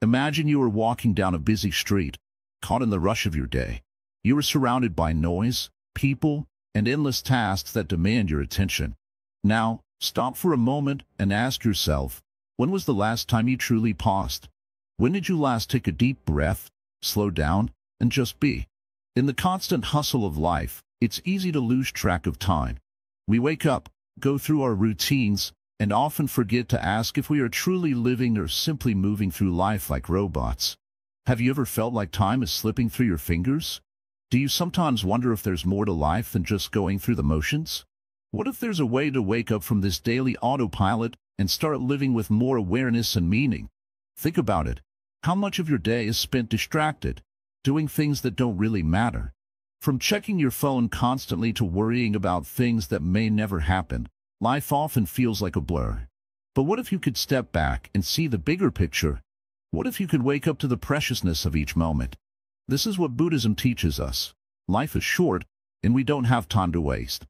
Imagine you are walking down a busy street, caught in the rush of your day. You are surrounded by noise, people, and endless tasks that demand your attention. Now, stop for a moment and ask yourself, when was the last time you truly paused? When did you last take a deep breath, slow down, and just be? In the constant hustle of life, it's easy to lose track of time. We wake up, go through our routines, and often forget to ask if we are truly living or simply moving through life like robots. Have you ever felt like time is slipping through your fingers? Do you sometimes wonder if there's more to life than just going through the motions? What if there's a way to wake up from this daily autopilot and start living with more awareness and meaning? Think about it. How much of your day is spent distracted, doing things that don't really matter? From checking your phone constantly to worrying about things that may never happen, life often feels like a blur. But what if you could step back and see the bigger picture? What if you could wake up to the preciousness of each moment? This is what Buddhism teaches us. Life is short, and we don't have time to waste.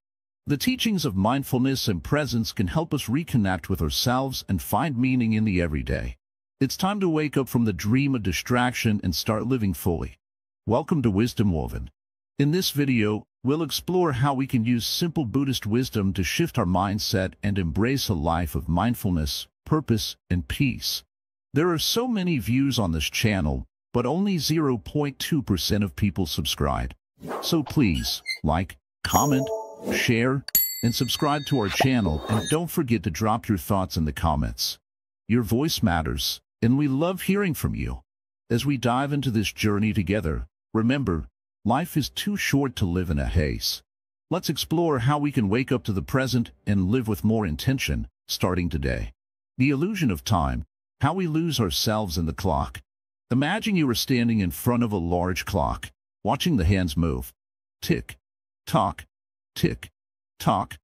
The teachings of mindfulness and presence can help us reconnect with ourselves and find meaning in the everyday. It's time to wake up from the dream of distraction and start living fully. Welcome to Wisdom Woven. In this video, we'll explore how we can use simple Buddhist wisdom to shift our mindset and embrace a life of mindfulness, purpose, and peace. There are so many views on this channel, but only 0.2% of people subscribe. So please, like, comment, share, and subscribe to our channel, and don't forget to drop your thoughts in the comments. Your voice matters, and we love hearing from you. As we dive into this journey together, remember, life is too short to live in a haste. Let's explore how we can wake up to the present and live with more intention, starting today. The illusion of time, how we lose ourselves in the clock. Imagine you are standing in front of a large clock, watching the hands move. Tick, tock, tick, tock.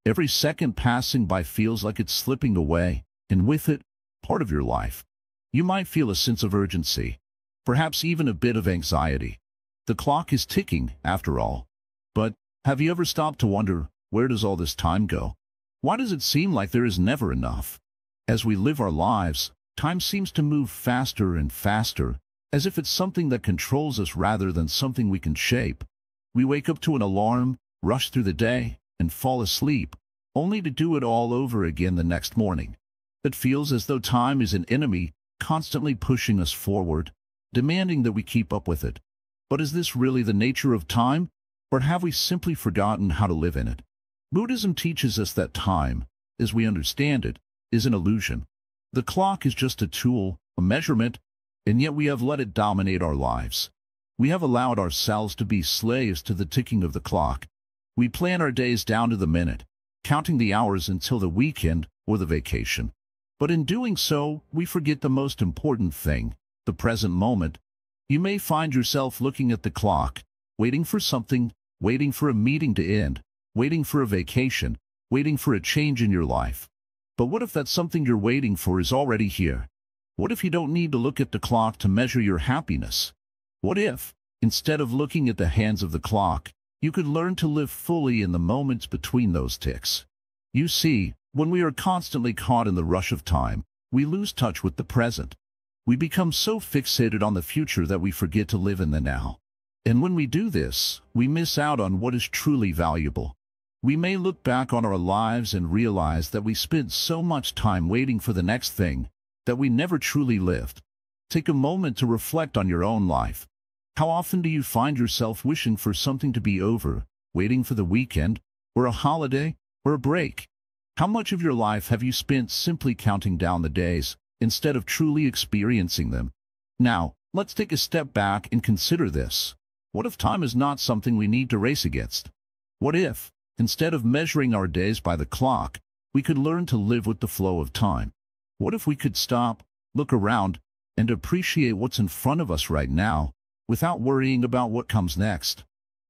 Every second passing by feels like it's slipping away, and with it, part of your life. You might feel a sense of urgency, perhaps even a bit of anxiety. The clock is ticking, after all. But have you ever stopped to wonder, where does all this time go? Why does it seem like there is never enough? As we live our lives, time seems to move faster and faster, as if it's something that controls us rather than something we can shape. We wake up to an alarm, rush through the day, and fall asleep, only to do it all over again the next morning. It feels as though time is an enemy, constantly pushing us forward, demanding that we keep up with it. But is this really the nature of time, or have we simply forgotten how to live in it? Buddhism teaches us that time, as we understand it, is an illusion. The clock is just a tool, a measurement, and yet we have let it dominate our lives. We have allowed ourselves to be slaves to the ticking of the clock. We plan our days down to the minute, counting the hours until the weekend or the vacation. But in doing so, we forget the most important thing, the present moment. You may find yourself looking at the clock, waiting for something, waiting for a meeting to end, waiting for a vacation, waiting for a change in your life. But what if that something you're waiting for is already here? What if you don't need to look at the clock to measure your happiness? What if, instead of looking at the hands of the clock, you could learn to live fully in the moments between those ticks? You see, when we are constantly caught in the rush of time, we lose touch with the present. We become so fixated on the future that we forget to live in the now. And when we do this, we miss out on what is truly valuable. We may look back on our lives and realize that we spent so much time waiting for the next thing that we never truly lived. Take a moment to reflect on your own life. How often do you find yourself wishing for something to be over, waiting for the weekend, or a holiday, or a break? How much of your life have you spent simply counting down the days, instead of truly experiencing them? Now, let's take a step back and consider this. What if time is not something we need to race against? What if, instead of measuring our days by the clock, we could learn to live with the flow of time? What if we could stop, look around, and appreciate what's in front of us right now, without worrying about what comes next?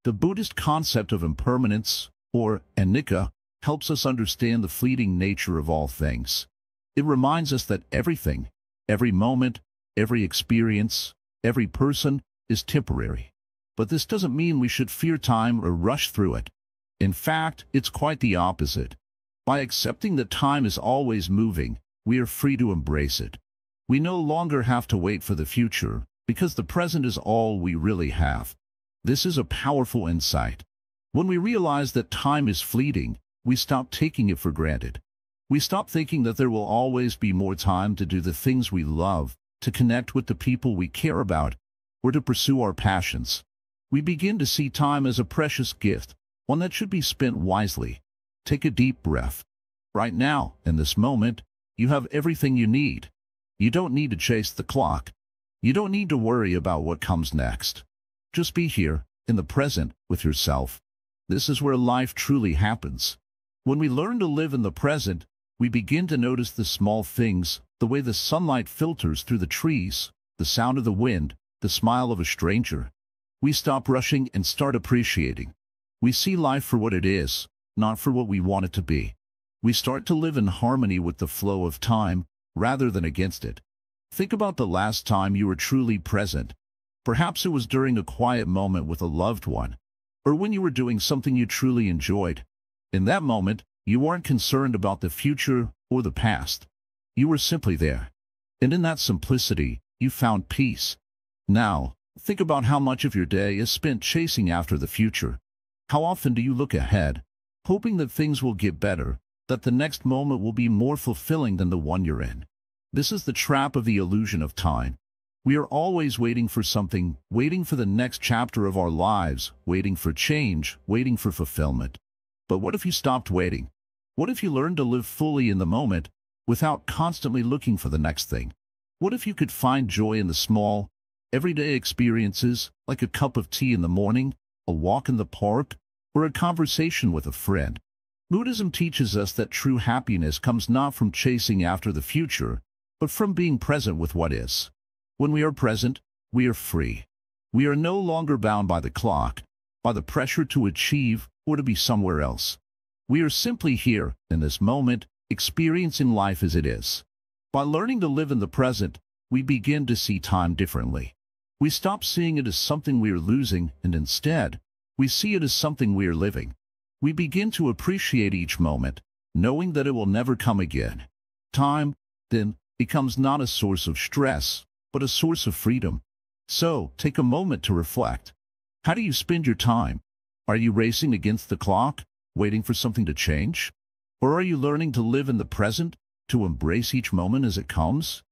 The Buddhist concept of impermanence, or anicca, helps us understand the fleeting nature of all things. It reminds us that everything, every moment, every experience, every person is temporary. But this doesn't mean we should fear time or rush through it. In fact, it's quite the opposite. By accepting that time is always moving, we are free to embrace it. We no longer have to wait for the future, because the present is all we really have. This is a powerful insight. When we realize that time is fleeting, we stop taking it for granted. We stop thinking that there will always be more time to do the things we love, to connect with the people we care about, or to pursue our passions. We begin to see time as a precious gift, one that should be spent wisely. Take a deep breath. Right now, in this moment, you have everything you need. You don't need to chase the clock. You don't need to worry about what comes next. Just be here, in the present, with yourself. This is where life truly happens. When we learn to live in the present, we begin to notice the small things, the way the sunlight filters through the trees, the sound of the wind, the smile of a stranger. We stop rushing and start appreciating. We see life for what it is, not for what we want it to be. We start to live in harmony with the flow of time, rather than against it. Think about the last time you were truly present. Perhaps it was during a quiet moment with a loved one, or when you were doing something you truly enjoyed. In that moment, you weren't concerned about the future or the past. You were simply there. And in that simplicity, you found peace. Now, think about how much of your day is spent chasing after the future. How often do you look ahead, hoping that things will get better, that the next moment will be more fulfilling than the one you're in? This is the trap of the illusion of time. We are always waiting for something, waiting for the next chapter of our lives, waiting for change, waiting for fulfillment. But what if you stopped waiting? What if you learned to live fully in the moment, without constantly looking for the next thing? What if you could find joy in the small, everyday experiences, like a cup of tea in the morning, a walk in the park, or a conversation with a friend? Buddhism teaches us that true happiness comes not from chasing after the future, but from being present with what is. When we are present, we are free. We are no longer bound by the clock, by the pressure to achieve or to be somewhere else. We are simply here, in this moment, experiencing life as it is. By learning to live in the present, we begin to see time differently. We stop seeing it as something we are losing, and instead, we see it as something we are living. We begin to appreciate each moment, knowing that it will never come again. Time, then, becomes not a source of stress, but a source of freedom. So, take a moment to reflect. How do you spend your time? Are you racing against the clock, waiting for something to change? Or are you learning to live in the present, to embrace each moment as it comes?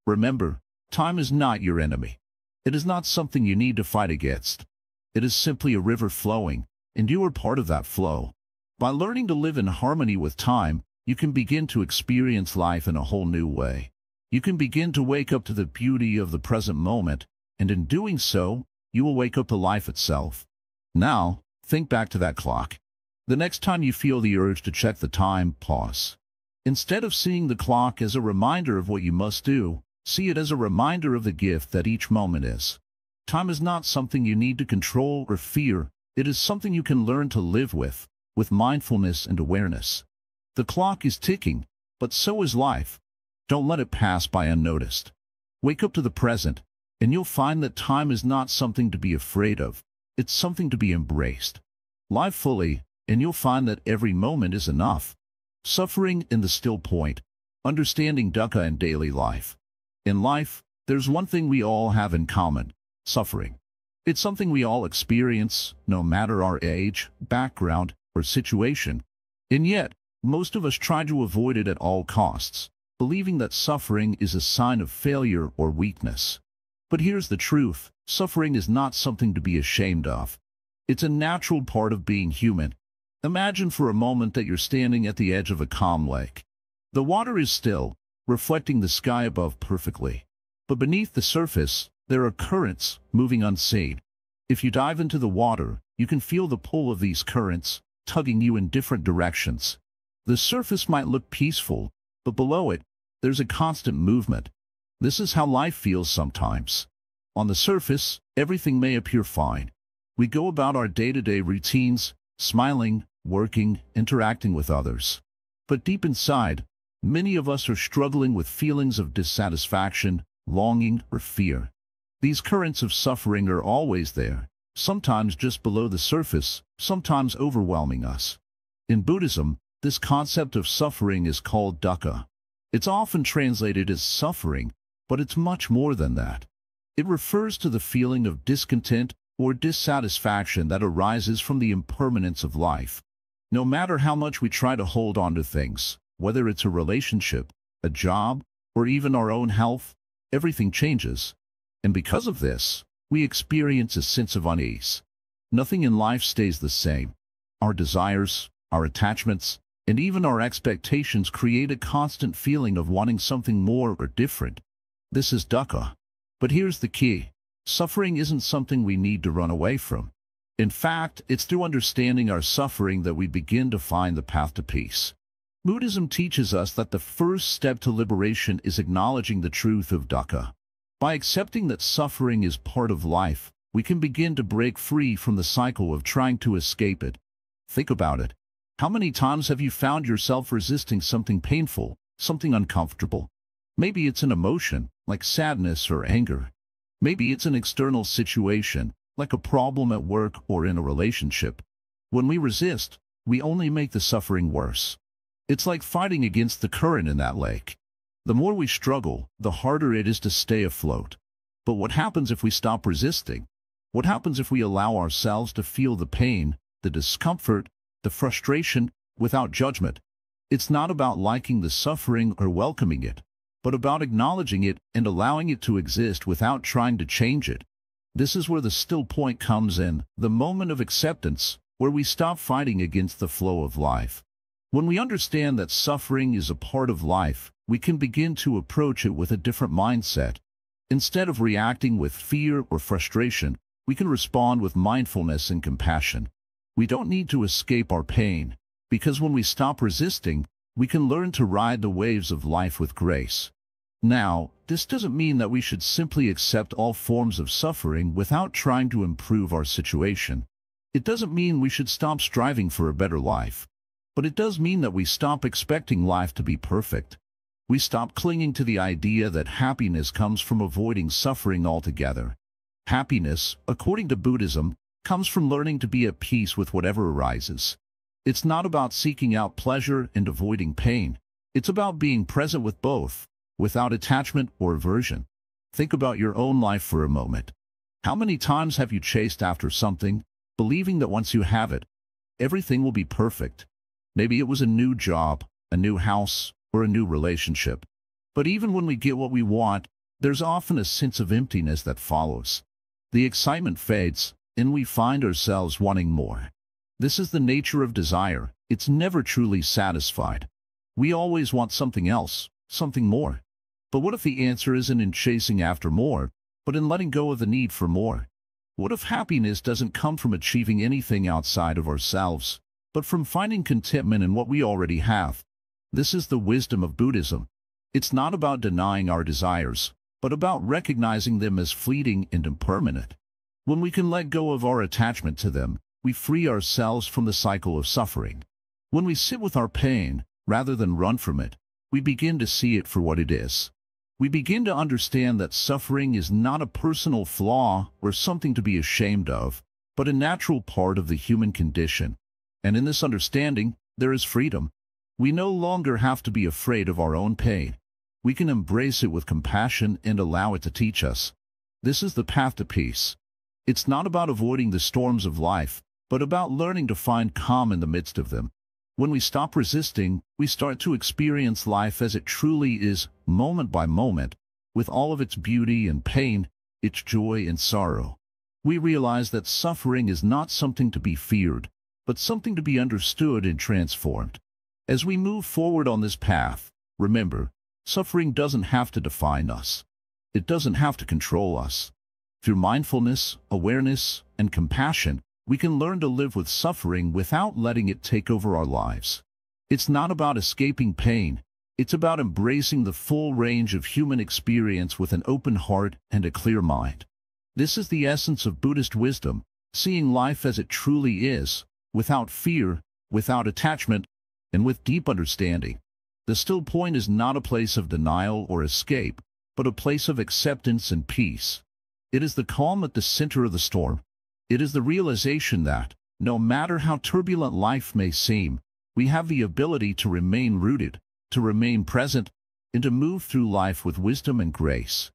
Remember, time is not your enemy. It is not something you need to fight against. It is simply a river flowing, and you are part of that flow. By learning to live in harmony with time, you can begin to experience life in a whole new way. You can begin to wake up to the beauty of the present moment, and in doing so, you will wake up to life itself. Now, think back to that clock. The next time you feel the urge to check the time, pause. Instead of seeing the clock as a reminder of what you must do, see it as a reminder of the gift that each moment is. Time is not something you need to control or fear. It is something you can learn to live with mindfulness and awareness. The clock is ticking, but so is life. Don't let it pass by unnoticed. Wake up to the present, and you'll find that time is not something to be afraid of. It's something to be embraced. Live fully, and you'll find that every moment is enough. Suffering in the still point. Understanding dukkha in daily life. In life, there's one thing we all have in common: suffering. It's something we all experience, no matter our age, background, or situation. And yet, most of us try to avoid it at all costs, believing that suffering is a sign of failure or weakness. But here's the truth: suffering is not something to be ashamed of. It's a natural part of being human. Imagine for a moment that you're standing at the edge of a calm lake. The water is still, reflecting the sky above perfectly. But beneath the surface, there are currents, moving unseen. If you dive into the water, you can feel the pull of these currents, tugging you in different directions. The surface might look peaceful, but below it, there's a constant movement. This is how life feels sometimes. On the surface, everything may appear fine. We go about our day-to-day routines, smiling, working, interacting with others. But deep inside, many of us are struggling with feelings of dissatisfaction, longing, or fear. These currents of suffering are always there, sometimes just below the surface, sometimes overwhelming us. In Buddhism, this concept of suffering is called dukkha. It's often translated as suffering, but it's much more than that. It refers to the feeling of discontent or dissatisfaction that arises from the impermanence of life. No matter how much we try to hold on to things, whether it's a relationship, a job, or even our own health, everything changes. And because of this, we experience a sense of unease. Nothing in life stays the same. Our desires, our attachments, and even our expectations create a constant feeling of wanting something more or different. This is dukkha. But here's the key. Suffering isn't something we need to run away from. In fact, it's through understanding our suffering that we begin to find the path to peace. Buddhism teaches us that the first step to liberation is acknowledging the truth of dukkha. By accepting that suffering is part of life, we can begin to break free from the cycle of trying to escape it. Think about it. How many times have you found yourself resisting something painful, something uncomfortable? Maybe it's an emotion, like sadness or anger. Maybe it's an external situation, like a problem at work or in a relationship. When we resist, we only make the suffering worse. It's like fighting against the current in that lake. The more we struggle, the harder it is to stay afloat. But what happens if we stop resisting? What happens if we allow ourselves to feel the pain, the discomfort, the frustration, without judgment? It's not about liking the suffering or welcoming it, but about acknowledging it and allowing it to exist without trying to change it. This is where the still point comes in, the moment of acceptance, where we stop fighting against the flow of life. When we understand that suffering is a part of life, we can begin to approach it with a different mindset. Instead of reacting with fear or frustration, we can respond with mindfulness and compassion. We don't need to escape our pain, because when we stop resisting, we can learn to ride the waves of life with grace. Now, this doesn't mean that we should simply accept all forms of suffering without trying to improve our situation. It doesn't mean we should stop striving for a better life. But it does mean that we stop expecting life to be perfect. We stop clinging to the idea that happiness comes from avoiding suffering altogether. Happiness, according to Buddhism, comes from learning to be at peace with whatever arises. It's not about seeking out pleasure and avoiding pain. It's about being present with both, without attachment or aversion. Think about your own life for a moment. How many times have you chased after something, believing that once you have it, everything will be perfect? Maybe it was a new job, a new house, or a new relationship. But even when we get what we want, there's often a sense of emptiness that follows. The excitement fades, and we find ourselves wanting more. This is the nature of desire. It's never truly satisfied. We always want something else, something more. But what if the answer isn't in chasing after more, but in letting go of the need for more? What if happiness doesn't come from achieving anything outside of ourselves, but from finding contentment in what we already have? This is the wisdom of Buddhism. It's not about denying our desires, but about recognizing them as fleeting and impermanent. When we can let go of our attachment to them, we free ourselves from the cycle of suffering. When we sit with our pain, rather than run from it, we begin to see it for what it is. We begin to understand that suffering is not a personal flaw or something to be ashamed of, but a natural part of the human condition. And in this understanding, there is freedom. We no longer have to be afraid of our own pain. We can embrace it with compassion and allow it to teach us. This is the path to peace. It's not about avoiding the storms of life, but about learning to find calm in the midst of them. When we stop resisting, we start to experience life as it truly is, moment by moment, with all of its beauty and pain, its joy and sorrow. We realize that suffering is not something to be feared, but something to be understood and transformed. As we move forward on this path, remember, suffering doesn't have to define us. It doesn't have to control us. Through mindfulness, awareness, and compassion, we can learn to live with suffering without letting it take over our lives. It's not about escaping pain. It's about embracing the full range of human experience with an open heart and a clear mind. This is the essence of Buddhist wisdom, seeing life as it truly is, without fear, without attachment, and with deep understanding. The still point is not a place of denial or escape, but a place of acceptance and peace. It is the calm at the center of the storm. It is the realization that, no matter how turbulent life may seem, we have the ability to remain rooted, to remain present, and to move through life with wisdom and grace.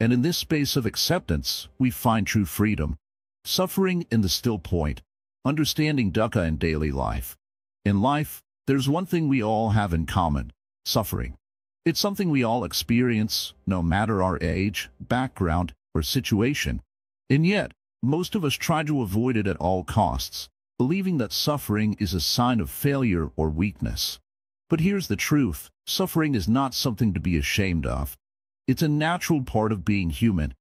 And in this space of acceptance, we find true freedom. Suffering in the still point, understanding dukkha in daily life. In life, there's one thing we all have in common: suffering. It's something we all experience, no matter our age, background, or situation. And yet, most of us try to avoid it at all costs, believing that suffering is a sign of failure or weakness. But here's the truth: suffering is not something to be ashamed of. It's a natural part of being human.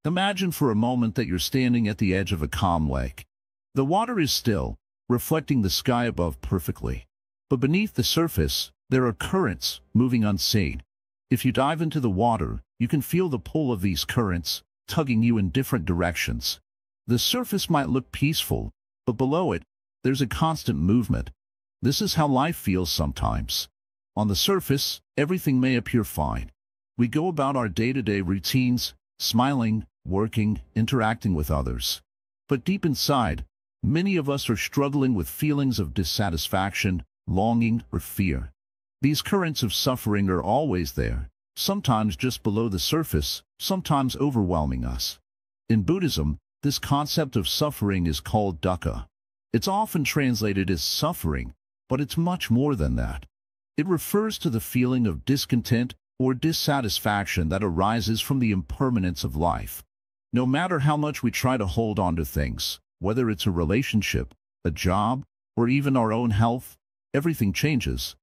Imagine for a moment that you're standing at the edge of a calm lake. The water is still, reflecting the sky above perfectly. But beneath the surface, there are currents, moving unseen. If you dive into the water, you can feel the pull of these currents, tugging you in different directions. The surface might look peaceful, but below it, there's a constant movement. This is how life feels sometimes. On the surface, everything may appear fine. We go about our day-to-day routines, smiling, working, interacting with others. But deep inside, many of us are struggling with feelings of dissatisfaction, longing, or fear. These currents of suffering are always there, sometimes just below the surface, sometimes overwhelming us. In Buddhism, this concept of suffering is called dukkha. It's often translated as suffering, but it's much more than that. It refers to the feeling of discontent or dissatisfaction that arises from the impermanence of life. No matter how much we try to hold on to things, whether it's a relationship, a job, or even our own health, everything changes.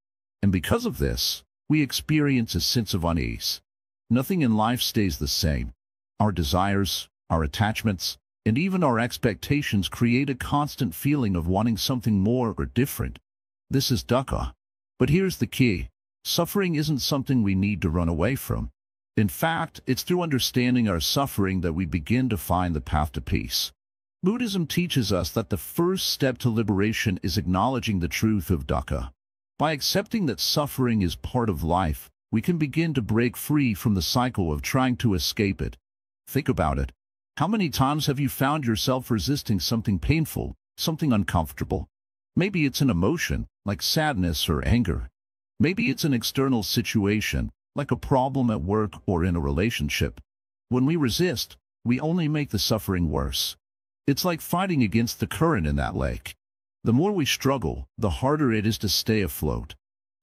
And because of this, we experience a sense of unease. Nothing in life stays the same. Our desires, our attachments, and even our expectations create a constant feeling of wanting something more or different. This is dukkha. But here's the key: suffering isn't something we need to run away from. In fact, it's through understanding our suffering that we begin to find the path to peace. Buddhism teaches us that the first step to liberation is acknowledging the truth of dukkha. By accepting that suffering is part of life, we can begin to break free from the cycle of trying to escape it. Think about it. How many times have you found yourself resisting something painful, something uncomfortable? Maybe it's an emotion, like sadness or anger. Maybe it's an external situation, like a problem at work or in a relationship. When we resist, we only make the suffering worse. It's like fighting against the current in that lake. The more we struggle, the harder it is to stay afloat.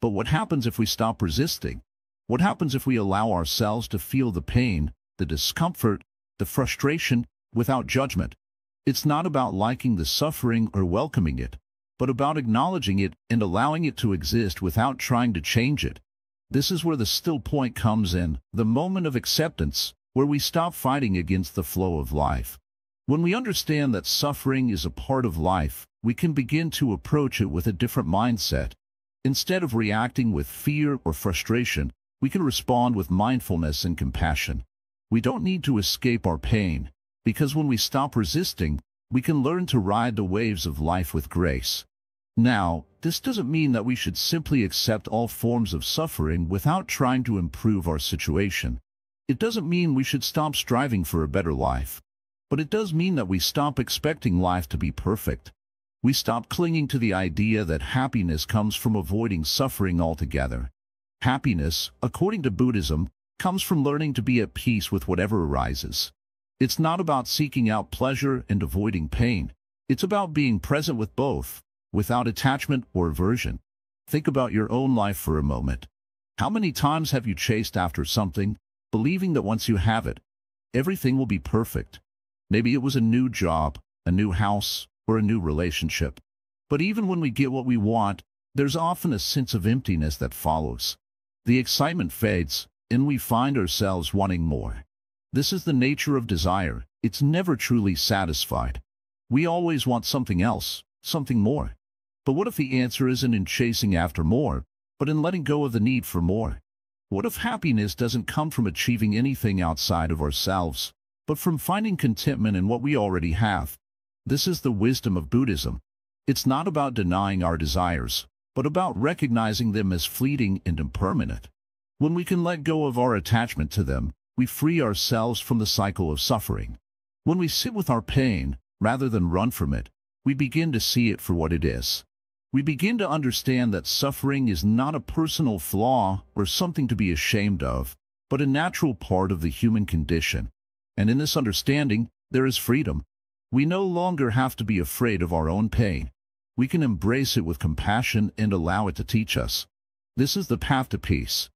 But what happens if we stop resisting? What happens if we allow ourselves to feel the pain, the discomfort, the frustration, without judgment? It's not about liking the suffering or welcoming it, but about acknowledging it and allowing it to exist without trying to change it. This is where the still point comes in, the moment of acceptance, where we stop fighting against the flow of life. When we understand that suffering is a part of life, we can begin to approach it with a different mindset. Instead of reacting with fear or frustration, we can respond with mindfulness and compassion. We don't need to escape our pain, because when we stop resisting, we can learn to ride the waves of life with grace. Now, this doesn't mean that we should simply accept all forms of suffering without trying to improve our situation. It doesn't mean we should stop striving for a better life. But it does mean that we stop expecting life to be perfect. We stop clinging to the idea that happiness comes from avoiding suffering altogether. Happiness, according to Buddhism, comes from learning to be at peace with whatever arises. It's not about seeking out pleasure and avoiding pain. It's about being present with both, without attachment or aversion. Think about your own life for a moment. How many times have you chased after something, believing that once you have it, everything will be perfect? Maybe it was a new job, a new house, or a new relationship. But even when we get what we want, there's often a sense of emptiness that follows. The excitement fades, and we find ourselves wanting more. This is the nature of desire. It's never truly satisfied. We always want something else, something more. But what if the answer isn't in chasing after more, but in letting go of the need for more? What if happiness doesn't come from achieving anything outside of ourselves, but from finding contentment in what we already have? This is the wisdom of Buddhism. It's not about denying our desires, but about recognizing them as fleeting and impermanent. When we can let go of our attachment to them, we free ourselves from the cycle of suffering. When we sit with our pain, rather than run from it, we begin to see it for what it is. we begin to understand that suffering is not a personal flaw or something to be ashamed of, but a natural part of the human condition. And in this understanding, there is freedom. We no longer have to be afraid of our own pain. We can embrace it with compassion and allow it to teach us. This is the path to peace.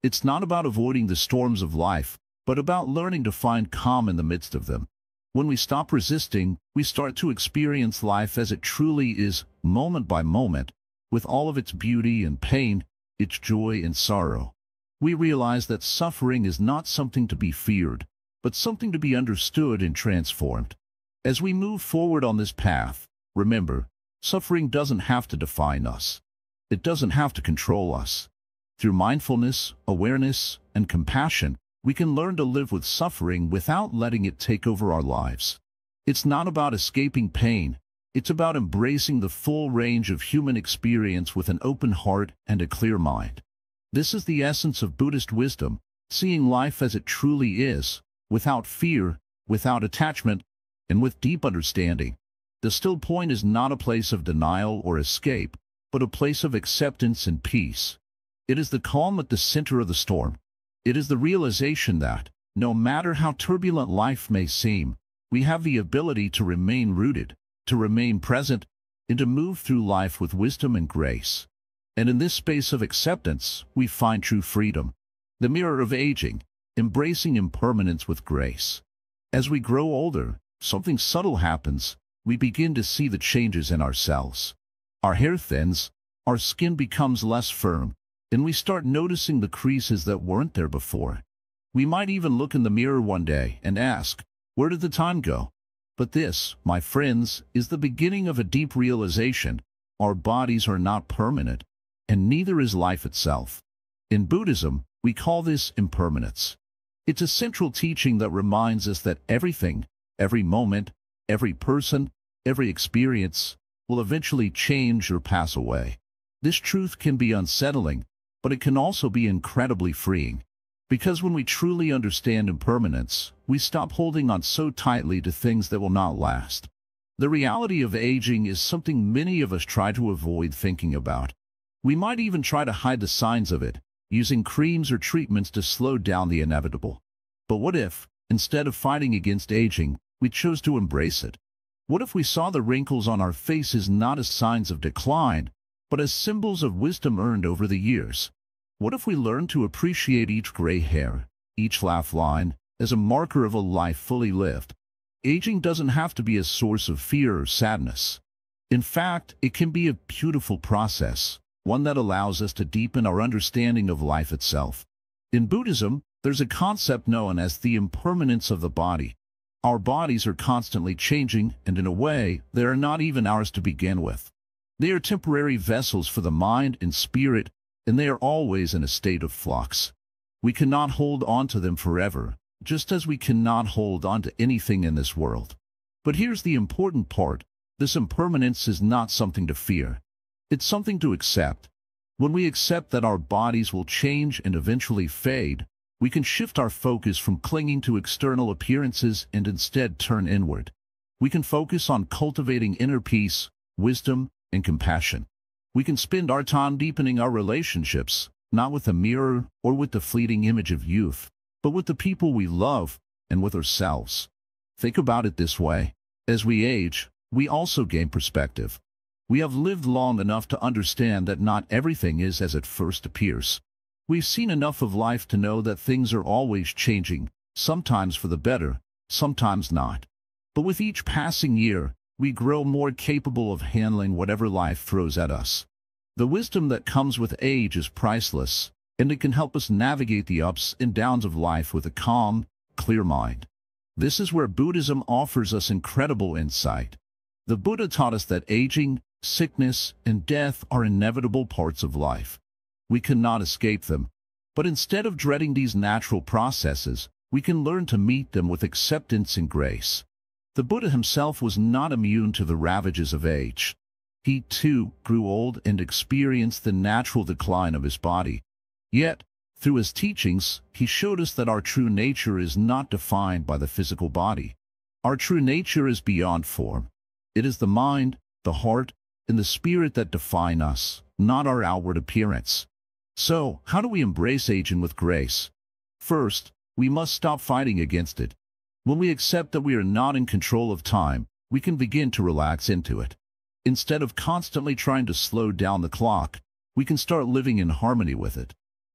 It's not about avoiding the storms of life, but about learning to find calm in the midst of them. When we stop resisting, we start to experience life as it truly is, moment by moment, with all of its beauty and pain, its joy and sorrow. We realize that suffering is not something to be feared, but something to be understood and transformed. As we move forward on this path, remember, suffering doesn't have to define us. It doesn't have to control us. Through mindfulness, awareness, and compassion, we can learn to live with suffering without letting it take over our lives. It's not about escaping pain. It's about embracing the full range of human experience with an open heart and a clear mind. This is the essence of Buddhist wisdom, seeing life as it truly is, without fear, without attachment, and with deep understanding. The still point is not a place of denial or escape, but a place of acceptance and peace. It is the calm at the center of the storm. It is the realization that, no matter how turbulent life may seem, we have the ability to remain rooted, to remain present, and to move through life with wisdom and grace. And in this space of acceptance, we find true freedom. The mirror of aging, embracing impermanence with grace. As we grow older, something subtle happens. We begin to see the changes in ourselves. Our hair thins, our skin becomes less firm, and we start noticing the creases that weren't there before. We might even look in the mirror one day and ask, where did the time go? But this, my friends, is the beginning of a deep realization. Our bodies are not permanent, and neither is life itself. In Buddhism, we call this impermanence. It's a central teaching that reminds us that everything, every moment, every person, every experience, will eventually change or pass away. This truth can be unsettling, but it can also be incredibly freeing. Because when we truly understand impermanence, we stop holding on so tightly to things that will not last. The reality of aging is something many of us try to avoid thinking about. We might even try to hide the signs of it, using creams or treatments to slow down the inevitable. But what if, instead of fighting against aging, we chose to embrace it? What if we saw the wrinkles on our faces not as signs of decline, but as symbols of wisdom earned over the years? What if we learned to appreciate each gray hair, each laugh line, as a marker of a life fully lived? Aging doesn't have to be a source of fear or sadness. In fact, it can be a beautiful process, one that allows us to deepen our understanding of life itself. In Buddhism, there's a concept known as the impermanence of the body. Our bodies are constantly changing, and in a way, they are not even ours to begin with. They are temporary vessels for the mind and spirit, and they are always in a state of flux. We cannot hold on to them forever, just as we cannot hold on to anything in this world. But here's the important part. This impermanence is not something to fear. It's something to accept. When we accept that our bodies will change and eventually fade, we can shift our focus from clinging to external appearances and instead turn inward. We can focus on cultivating inner peace, wisdom, and compassion. We can spend our time deepening our relationships, not with a mirror or with the fleeting image of youth, but with the people we love and with ourselves. Think about it this way. As we age, we also gain perspective. We have lived long enough to understand that not everything is as it first appears. We've seen enough of life to know that things are always changing, sometimes for the better, sometimes not. But with each passing year, we grow more capable of handling whatever life throws at us. The wisdom that comes with age is priceless, and it can help us navigate the ups and downs of life with a calm, clear mind. This is where Buddhism offers us incredible insight. The Buddha taught us that aging, sickness, and death are inevitable parts of life. We cannot escape them, but instead of dreading these natural processes, we can learn to meet them with acceptance and grace. The Buddha himself was not immune to the ravages of age. He, too, grew old and experienced the natural decline of his body. Yet, through his teachings, he showed us that our true nature is not defined by the physical body. Our true nature is beyond form. It is the mind, the heart, and the spirit that define us, not our outward appearance. So, how do we embrace aging with grace? First, we must stop fighting against it. When we accept that we are not in control of time, we can begin to relax into it. Instead of constantly trying to slow down the clock, we can start living in harmony with it.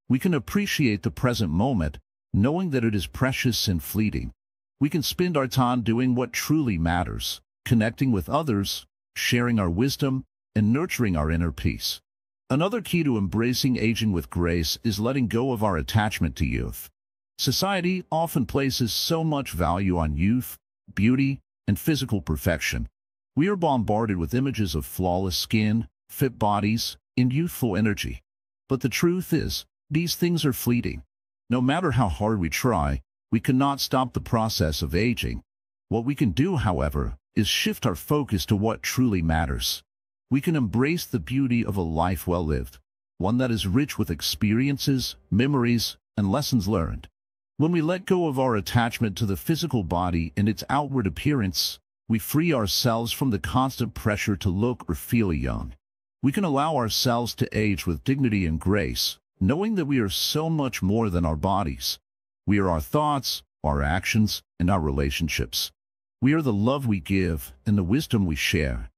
We can appreciate the present moment, knowing that it is precious and fleeting. We can spend our time doing what truly matters, connecting with others, sharing our wisdom, and nurturing our inner peace. Another key to embracing aging with grace is letting go of our attachment to youth. Society often places so much value on youth, beauty, and physical perfection. We are bombarded with images of flawless skin, fit bodies, and youthful energy. But the truth is, these things are fleeting. No matter how hard we try, we cannot stop the process of aging. What we can do, however, is shift our focus to what truly matters. We can embrace the beauty of a life well lived, one that is rich with experiences, memories, and lessons learned. When we let go of our attachment to the physical body and its outward appearance, we free ourselves from the constant pressure to look or feel young. We can allow ourselves to age with dignity and grace, knowing that we are so much more than our bodies. We are our thoughts, our actions, and our relationships. We are the love we give and the wisdom we share.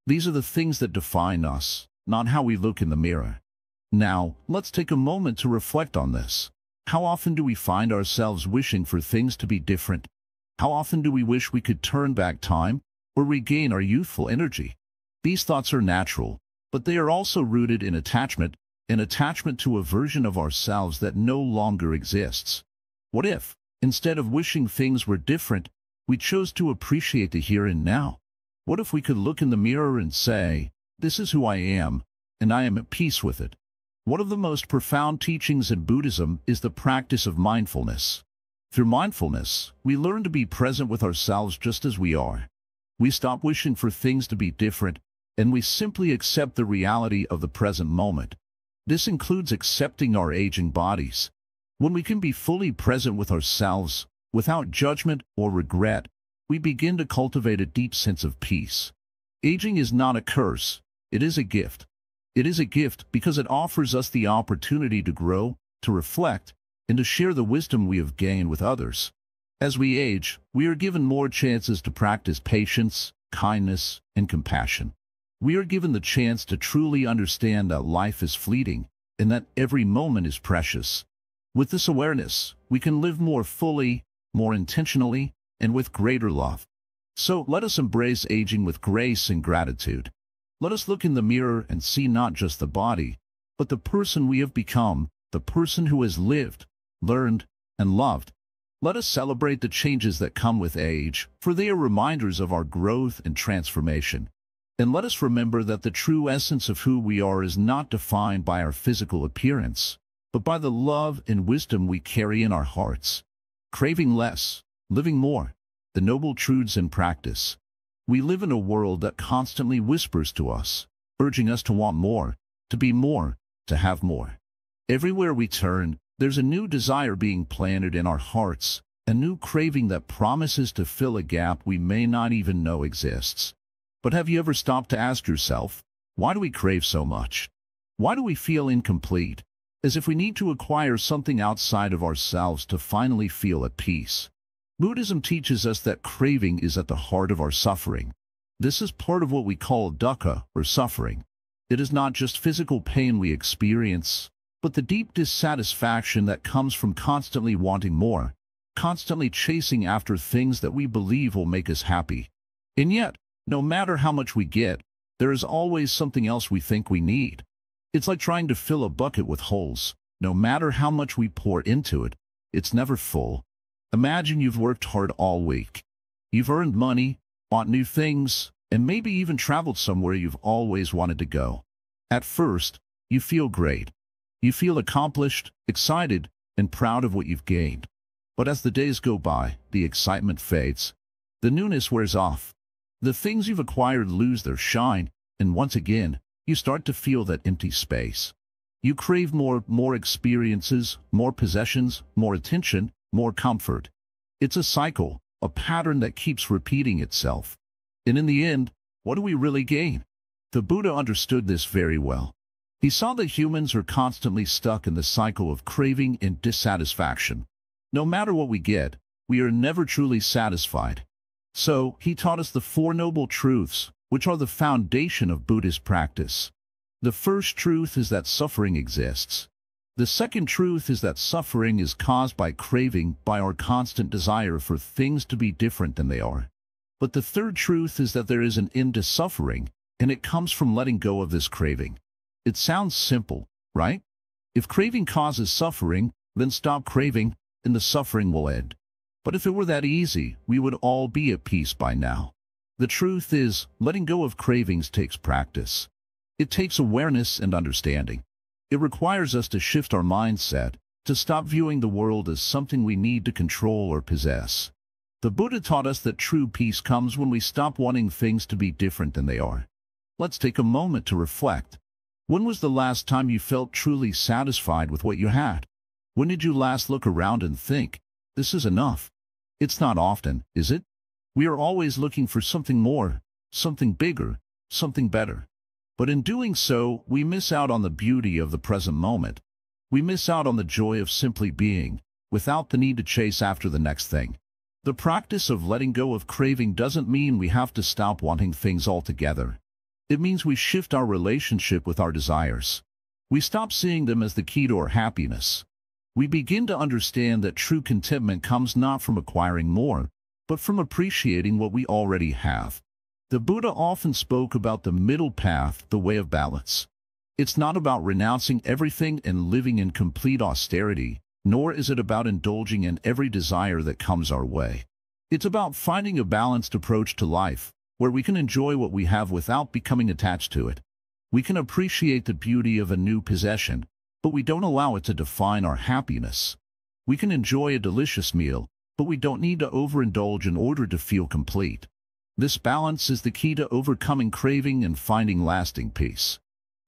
These are the things that define us, not how we look in the mirror. Now, let's take a moment to reflect on this. How often do we find ourselves wishing for things to be different? How often do we wish we could turn back time or regain our youthful energy? These thoughts are natural, but they are also rooted in attachment, an attachment to a version of ourselves that no longer exists. What if, instead of wishing things were different, we chose to appreciate the here and now? What if we could look in the mirror and say, "This is who I am, and I am at peace with it"? One of the most profound teachings in Buddhism is the practice of mindfulness. Through mindfulness, we learn to be present with ourselves just as we are. We stop wishing for things to be different, and we simply accept the reality of the present moment. This includes accepting our aging bodies. When we can be fully present with ourselves, without judgment or regret, we begin to cultivate a deep sense of peace. Aging is not a curse, it is a gift. It is a gift because it offers us the opportunity to grow, to reflect, and to share the wisdom we have gained with others. As we age, we are given more chances to practice patience, kindness, and compassion. We are given the chance to truly understand that life is fleeting and that every moment is precious. With this awareness, we can live more fully, more intentionally, and with greater love. So let us embrace aging with grace and gratitude. Let us look in the mirror and see not just the body, but the person we have become, the person who has lived, learned, and loved. Let us celebrate the changes that come with age, for they are reminders of our growth and transformation. And let us remember that the true essence of who we are is not defined by our physical appearance, but by the love and wisdom we carry in our hearts. Craving less, living more, the noble truths in practice. We live in a world that constantly whispers to us, urging us to want more, to be more, to have more. Everywhere we turn, there's a new desire being planted in our hearts, a new craving that promises to fill a gap we may not even know exists. But have you ever stopped to ask yourself, why do we crave so much? Why do we feel incomplete, as if we need to acquire something outside of ourselves to finally feel at peace? Buddhism teaches us that craving is at the heart of our suffering. This is part of what we call dukkha, or suffering. It is not just physical pain we experience, but the deep dissatisfaction that comes from constantly wanting more, constantly chasing after things that we believe will make us happy. And yet, no matter how much we get, there is always something else we think we need. It's like trying to fill a bucket with holes. No matter how much we pour into it, it's never full. Imagine you've worked hard all week. You've earned money, bought new things, and maybe even traveled somewhere you've always wanted to go. At first, you feel great. You feel accomplished, excited, and proud of what you've gained. But as the days go by, the excitement fades. The newness wears off. The things you've acquired lose their shine, and once again, you start to feel that empty space. You crave more experiences, more possessions, more attention, more comfort. It's a cycle, a pattern that keeps repeating itself. And in the end, what do we really gain? The Buddha understood this very well. He saw that humans are constantly stuck in the cycle of craving and dissatisfaction. No matter what we get, we are never truly satisfied. So, he taught us the Four Noble Truths, which are the foundation of Buddhist practice. The first truth is that suffering exists. The second truth is that suffering is caused by craving, by our constant desire for things to be different than they are. But the third truth is that there is an end to suffering, and it comes from letting go of this craving. It sounds simple, right? If craving causes suffering, then stop craving, and the suffering will end. But if it were that easy, we would all be at peace by now. The truth is, letting go of cravings takes practice. It takes awareness and understanding. It requires us to shift our mindset, to stop viewing the world as something we need to control or possess. The Buddha taught us that true peace comes when we stop wanting things to be different than they are. Let's take a moment to reflect. When was the last time you felt truly satisfied with what you had? When did you last look around and think, this is enough? It's not often, is it? We are always looking for something more, something bigger, something better. But in doing so, we miss out on the beauty of the present moment. We miss out on the joy of simply being, without the need to chase after the next thing. The practice of letting go of craving doesn't mean we have to stop wanting things altogether. It means we shift our relationship with our desires. We stop seeing them as the key to our happiness. We begin to understand that true contentment comes not from acquiring more, but from appreciating what we already have. The Buddha often spoke about the middle path, the way of balance. It's not about renouncing everything and living in complete austerity, nor is it about indulging in every desire that comes our way. It's about finding a balanced approach to life, where we can enjoy what we have without becoming attached to it. We can appreciate the beauty of a new possession, but we don't allow it to define our happiness. We can enjoy a delicious meal, but we don't need to overindulge in order to feel complete. This balance is the key to overcoming craving and finding lasting peace.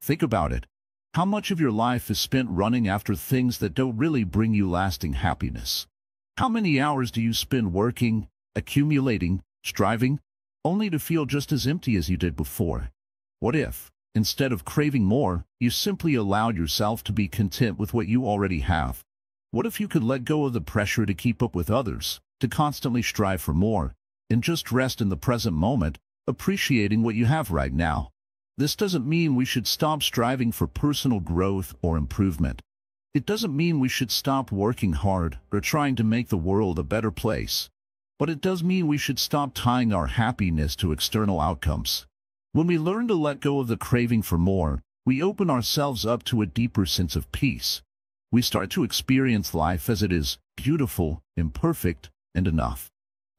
Think about it. How much of your life is spent running after things that don't really bring you lasting happiness? How many hours do you spend working, accumulating, striving, only to feel just as empty as you did before? What if, instead of craving more, you simply allowed yourself to be content with what you already have? What if you could let go of the pressure to keep up with others, to constantly strive for more, and just rest in the present moment, appreciating what you have right now? This doesn't mean we should stop striving for personal growth or improvement. It doesn't mean we should stop working hard or trying to make the world a better place. But it does mean we should stop tying our happiness to external outcomes. When we learn to let go of the craving for more, we open ourselves up to a deeper sense of peace. We start to experience life as it is, beautiful, imperfect, and enough.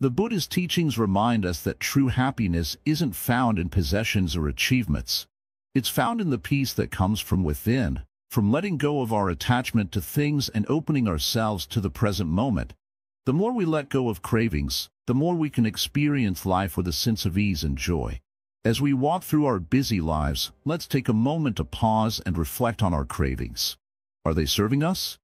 The Buddha's teachings remind us that true happiness isn't found in possessions or achievements. It's found in the peace that comes from within, from letting go of our attachment to things and opening ourselves to the present moment. The more we let go of cravings, the more we can experience life with a sense of ease and joy. As we walk through our busy lives, let's take a moment to pause and reflect on our cravings. Are they serving us?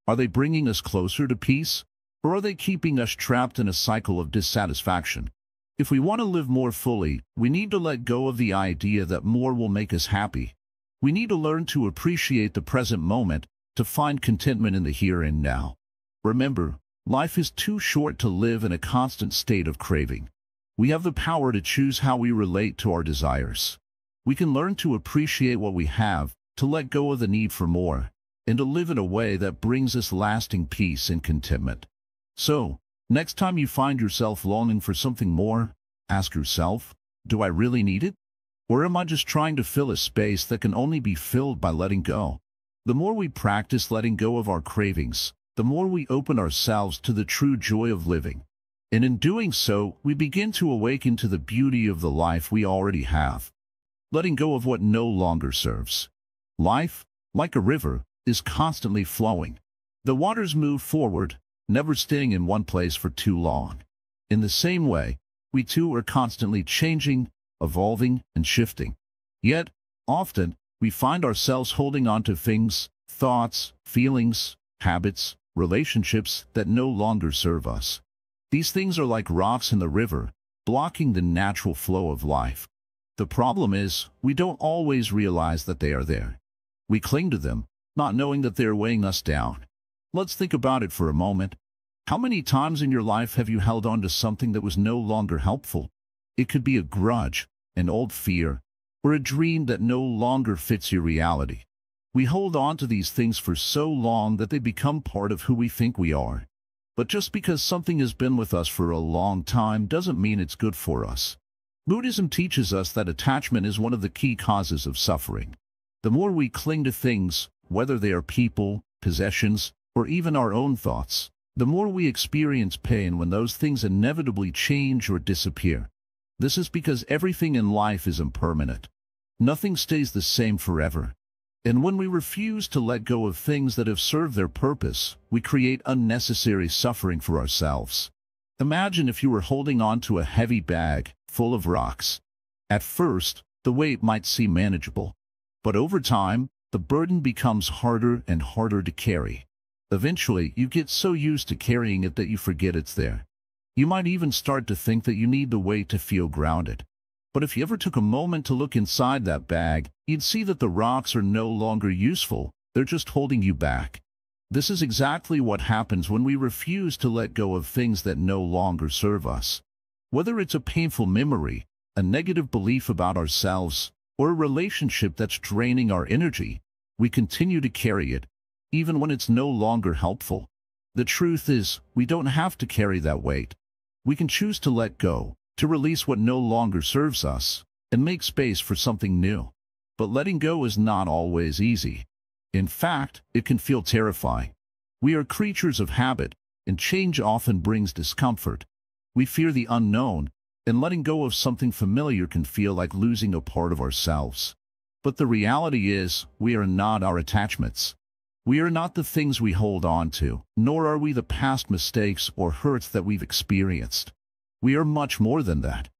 Are they bringing us closer to peace? Or are they keeping us trapped in a cycle of dissatisfaction? If we want to live more fully, we need to let go of the idea that more will make us happy. We need to learn to appreciate the present moment, to find contentment in the here and now. Remember, life is too short to live in a constant state of craving. We have the power to choose how we relate to our desires. We can learn to appreciate what we have, to let go of the need for more, and to live in a way that brings us lasting peace and contentment. So, next time you find yourself longing for something more, ask yourself, do I really need it? Or am I just trying to fill a space that can only be filled by letting go? The more we practice letting go of our cravings, the more we open ourselves to the true joy of living. And in doing so, we begin to awaken to the beauty of the life we already have. Letting go of what no longer serves. Life, like a river, is constantly flowing. The waters move forward, never staying in one place for too long. In the same way, we too are constantly changing, evolving, and shifting. Yet, often, we find ourselves holding on to things, thoughts, feelings, habits, relationships that no longer serve us. These things are like rocks in the river, blocking the natural flow of life. The problem is, we don't always realize that they are there. We cling to them, not knowing that they are weighing us down. Let's think about it for a moment. How many times in your life have you held on to something that was no longer helpful? It could be a grudge, an old fear, or a dream that no longer fits your reality. We hold on to these things for so long that they become part of who we think we are. But just because something has been with us for a long time doesn't mean it's good for us. Buddhism teaches us that attachment is one of the key causes of suffering. The more we cling to things, whether they are people, possessions, or even our own thoughts, the more we experience pain when those things inevitably change or disappear. This is because everything in life is impermanent. Nothing stays the same forever. And when we refuse to let go of things that have served their purpose, we create unnecessary suffering for ourselves. Imagine if you were holding on to a heavy bag full of rocks. At first, the weight might seem manageable, but over time, the burden becomes harder and harder to carry. Eventually, you get so used to carrying it that you forget it's there. You might even start to think that you need the weight to feel grounded. But if you ever took a moment to look inside that bag, you'd see that the rocks are no longer useful, they're just holding you back. This is exactly what happens when we refuse to let go of things that no longer serve us. Whether it's a painful memory, a negative belief about ourselves, or a relationship that's draining our energy, we continue to carry it, even when it's no longer helpful. The truth is, we don't have to carry that weight. We can choose to let go, to release what no longer serves us, and make space for something new. But letting go is not always easy. In fact, it can feel terrifying. We are creatures of habit, and change often brings discomfort. We fear the unknown, and letting go of something familiar can feel like losing a part of ourselves. But the reality is, we are not our attachments. We are not the things we hold on to, nor are we the past mistakes or hurts that we've experienced. We are much more than that.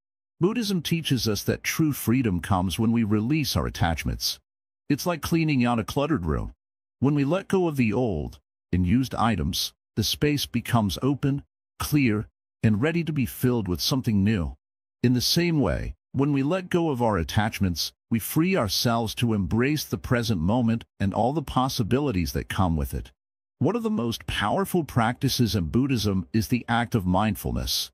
Buddhism teaches us that true freedom comes when we release our attachments. It's like cleaning out a cluttered room. When we let go of the old and used items, the space becomes open, clear, and ready to be filled with something new. In the same way, when we let go of our attachments, we free ourselves to embrace the present moment and all the possibilities that come with it. One of the most powerful practices in Buddhism is the act of mindfulness.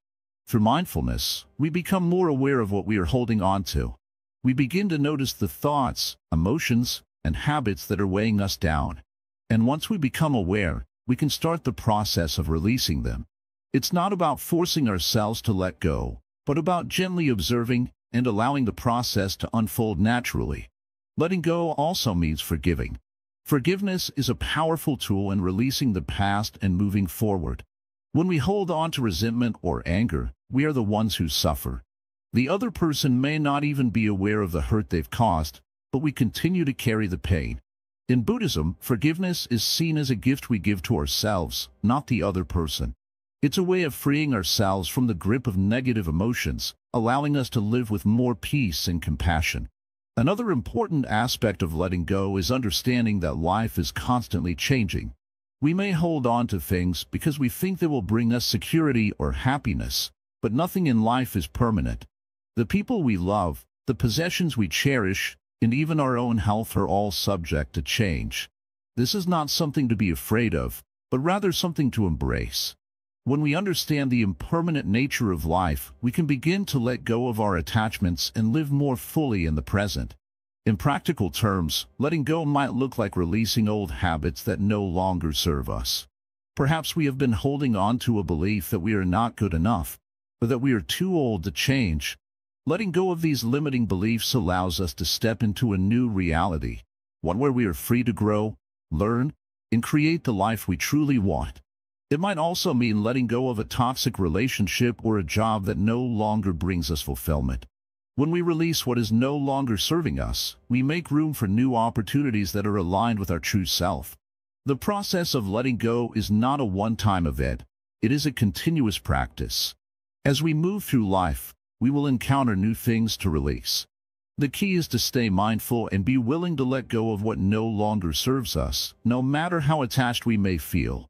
Through mindfulness, we become more aware of what we are holding on to. We begin to notice the thoughts, emotions, and habits that are weighing us down. And once we become aware, we can start the process of releasing them. It's not about forcing ourselves to let go, but about gently observing and allowing the process to unfold naturally. Letting go also means forgiving. Forgiveness is a powerful tool in releasing the past and moving forward. When we hold on to resentment or anger, we are the ones who suffer. The other person may not even be aware of the hurt they've caused, but we continue to carry the pain. In Buddhism, forgiveness is seen as a gift we give to ourselves, not the other person. It's a way of freeing ourselves from the grip of negative emotions, allowing us to live with more peace and compassion. Another important aspect of letting go is understanding that life is constantly changing. We may hold on to things because we think they will bring us security or happiness, but nothing in life is permanent. The people we love, the possessions we cherish, and even our own health are all subject to change. This is not something to be afraid of, but rather something to embrace. When we understand the impermanent nature of life, we can begin to let go of our attachments and live more fully in the present. In practical terms, letting go might look like releasing old habits that no longer serve us. Perhaps we have been holding on to a belief that we are not good enough, or that we are too old to change. Letting go of these limiting beliefs allows us to step into a new reality, one where we are free to grow, learn, and create the life we truly want. It might also mean letting go of a toxic relationship or a job that no longer brings us fulfillment. When we release what is no longer serving us, we make room for new opportunities that are aligned with our true self. The process of letting go is not a one-time event. It is a continuous practice. As we move through life, we will encounter new things to release. The key is to stay mindful and be willing to let go of what no longer serves us, no matter how attached we may feel.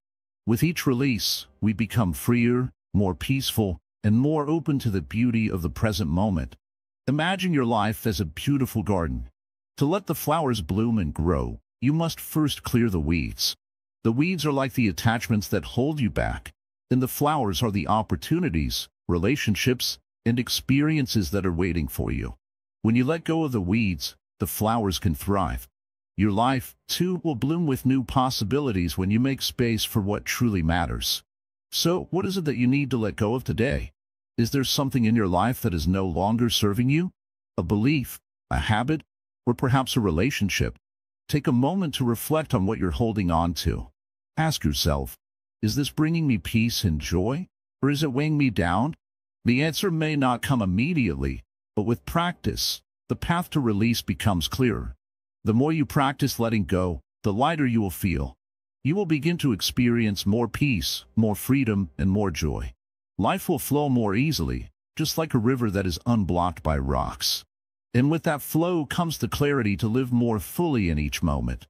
With each release, we become freer, more peaceful, and more open to the beauty of the present moment. Imagine your life as a beautiful garden. To let the flowers bloom and grow, you must first clear the weeds. The weeds are like the attachments that hold you back, and the flowers are the opportunities, relationships, and experiences that are waiting for you. When you let go of the weeds, the flowers can thrive. Your life, too, will bloom with new possibilities when you make space for what truly matters. So, what is it that you need to let go of today? Is there something in your life that is no longer serving you? A belief, a habit, or perhaps a relationship? Take a moment to reflect on what you're holding on to. Ask yourself, is this bringing me peace and joy, or is it weighing me down? The answer may not come immediately, but with practice, the path to release becomes clearer. The more you practice letting go, the lighter you will feel. You will begin to experience more peace, more freedom, and more joy. Life will flow more easily, just like a river that is unblocked by rocks. And with that flow comes the clarity to live more fully in each moment.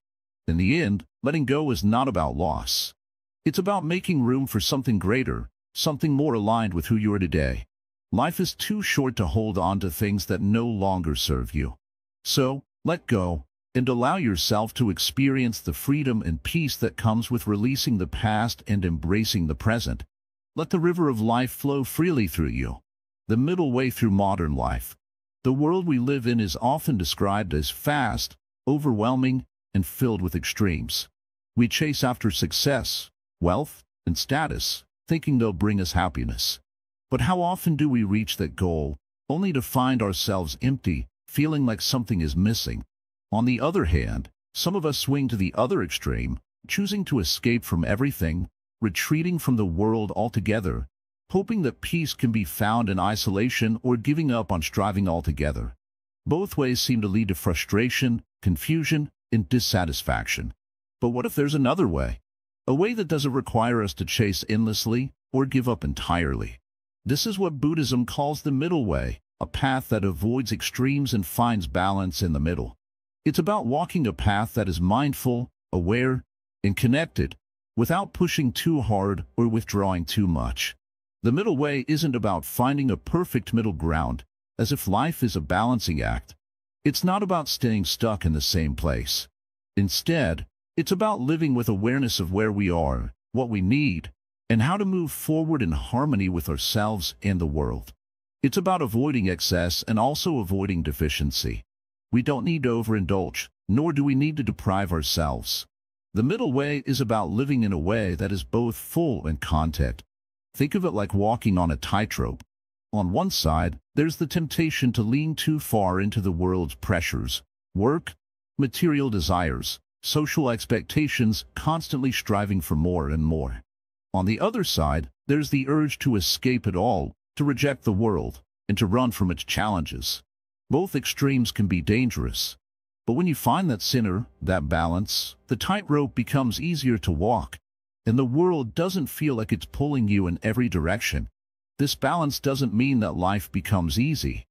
In the end, letting go is not about loss. It's about making room for something greater, something more aligned with who you are today. Life is too short to hold on to things that no longer serve you. So, let go, and allow yourself to experience the freedom and peace that comes with releasing the past and embracing the present. Let the river of life flow freely through you. The middle way through modern life. The world we live in is often described as fast, overwhelming, and filled with extremes. We chase after success, wealth, and status, thinking they'll bring us happiness. But how often do we reach that goal, only to find ourselves empty, feeling like something is missing? On the other hand, some of us swing to the other extreme, choosing to escape from everything, retreating from the world altogether, hoping that peace can be found in isolation or giving up on striving altogether. Both ways seem to lead to frustration, confusion, and dissatisfaction. But what if there's another way? A way that doesn't require us to chase endlessly or give up entirely. This is what Buddhism calls the middle way, a path that avoids extremes and finds balance in the middle. It's about walking a path that is mindful, aware, and connected, without pushing too hard or withdrawing too much. The middle way isn't about finding a perfect middle ground, as if life is a balancing act. It's not about staying stuck in the same place. Instead, it's about living with awareness of where we are, what we need, and how to move forward in harmony with ourselves and the world. It's about avoiding excess and also avoiding deficiency. We don't need to overindulge, nor do we need to deprive ourselves. The middle way is about living in a way that is both full and content. Think of it like walking on a tightrope. On one side, there's the temptation to lean too far into the world's pressures, work, material desires, social expectations, constantly striving for more and more. On the other side, there's the urge to escape it all, to reject the world, and to run from its challenges. Both extremes can be dangerous. But when you find that center, that balance, the tightrope becomes easier to walk, and the world doesn't feel like it's pulling you in every direction. This balance doesn't mean that life becomes easy.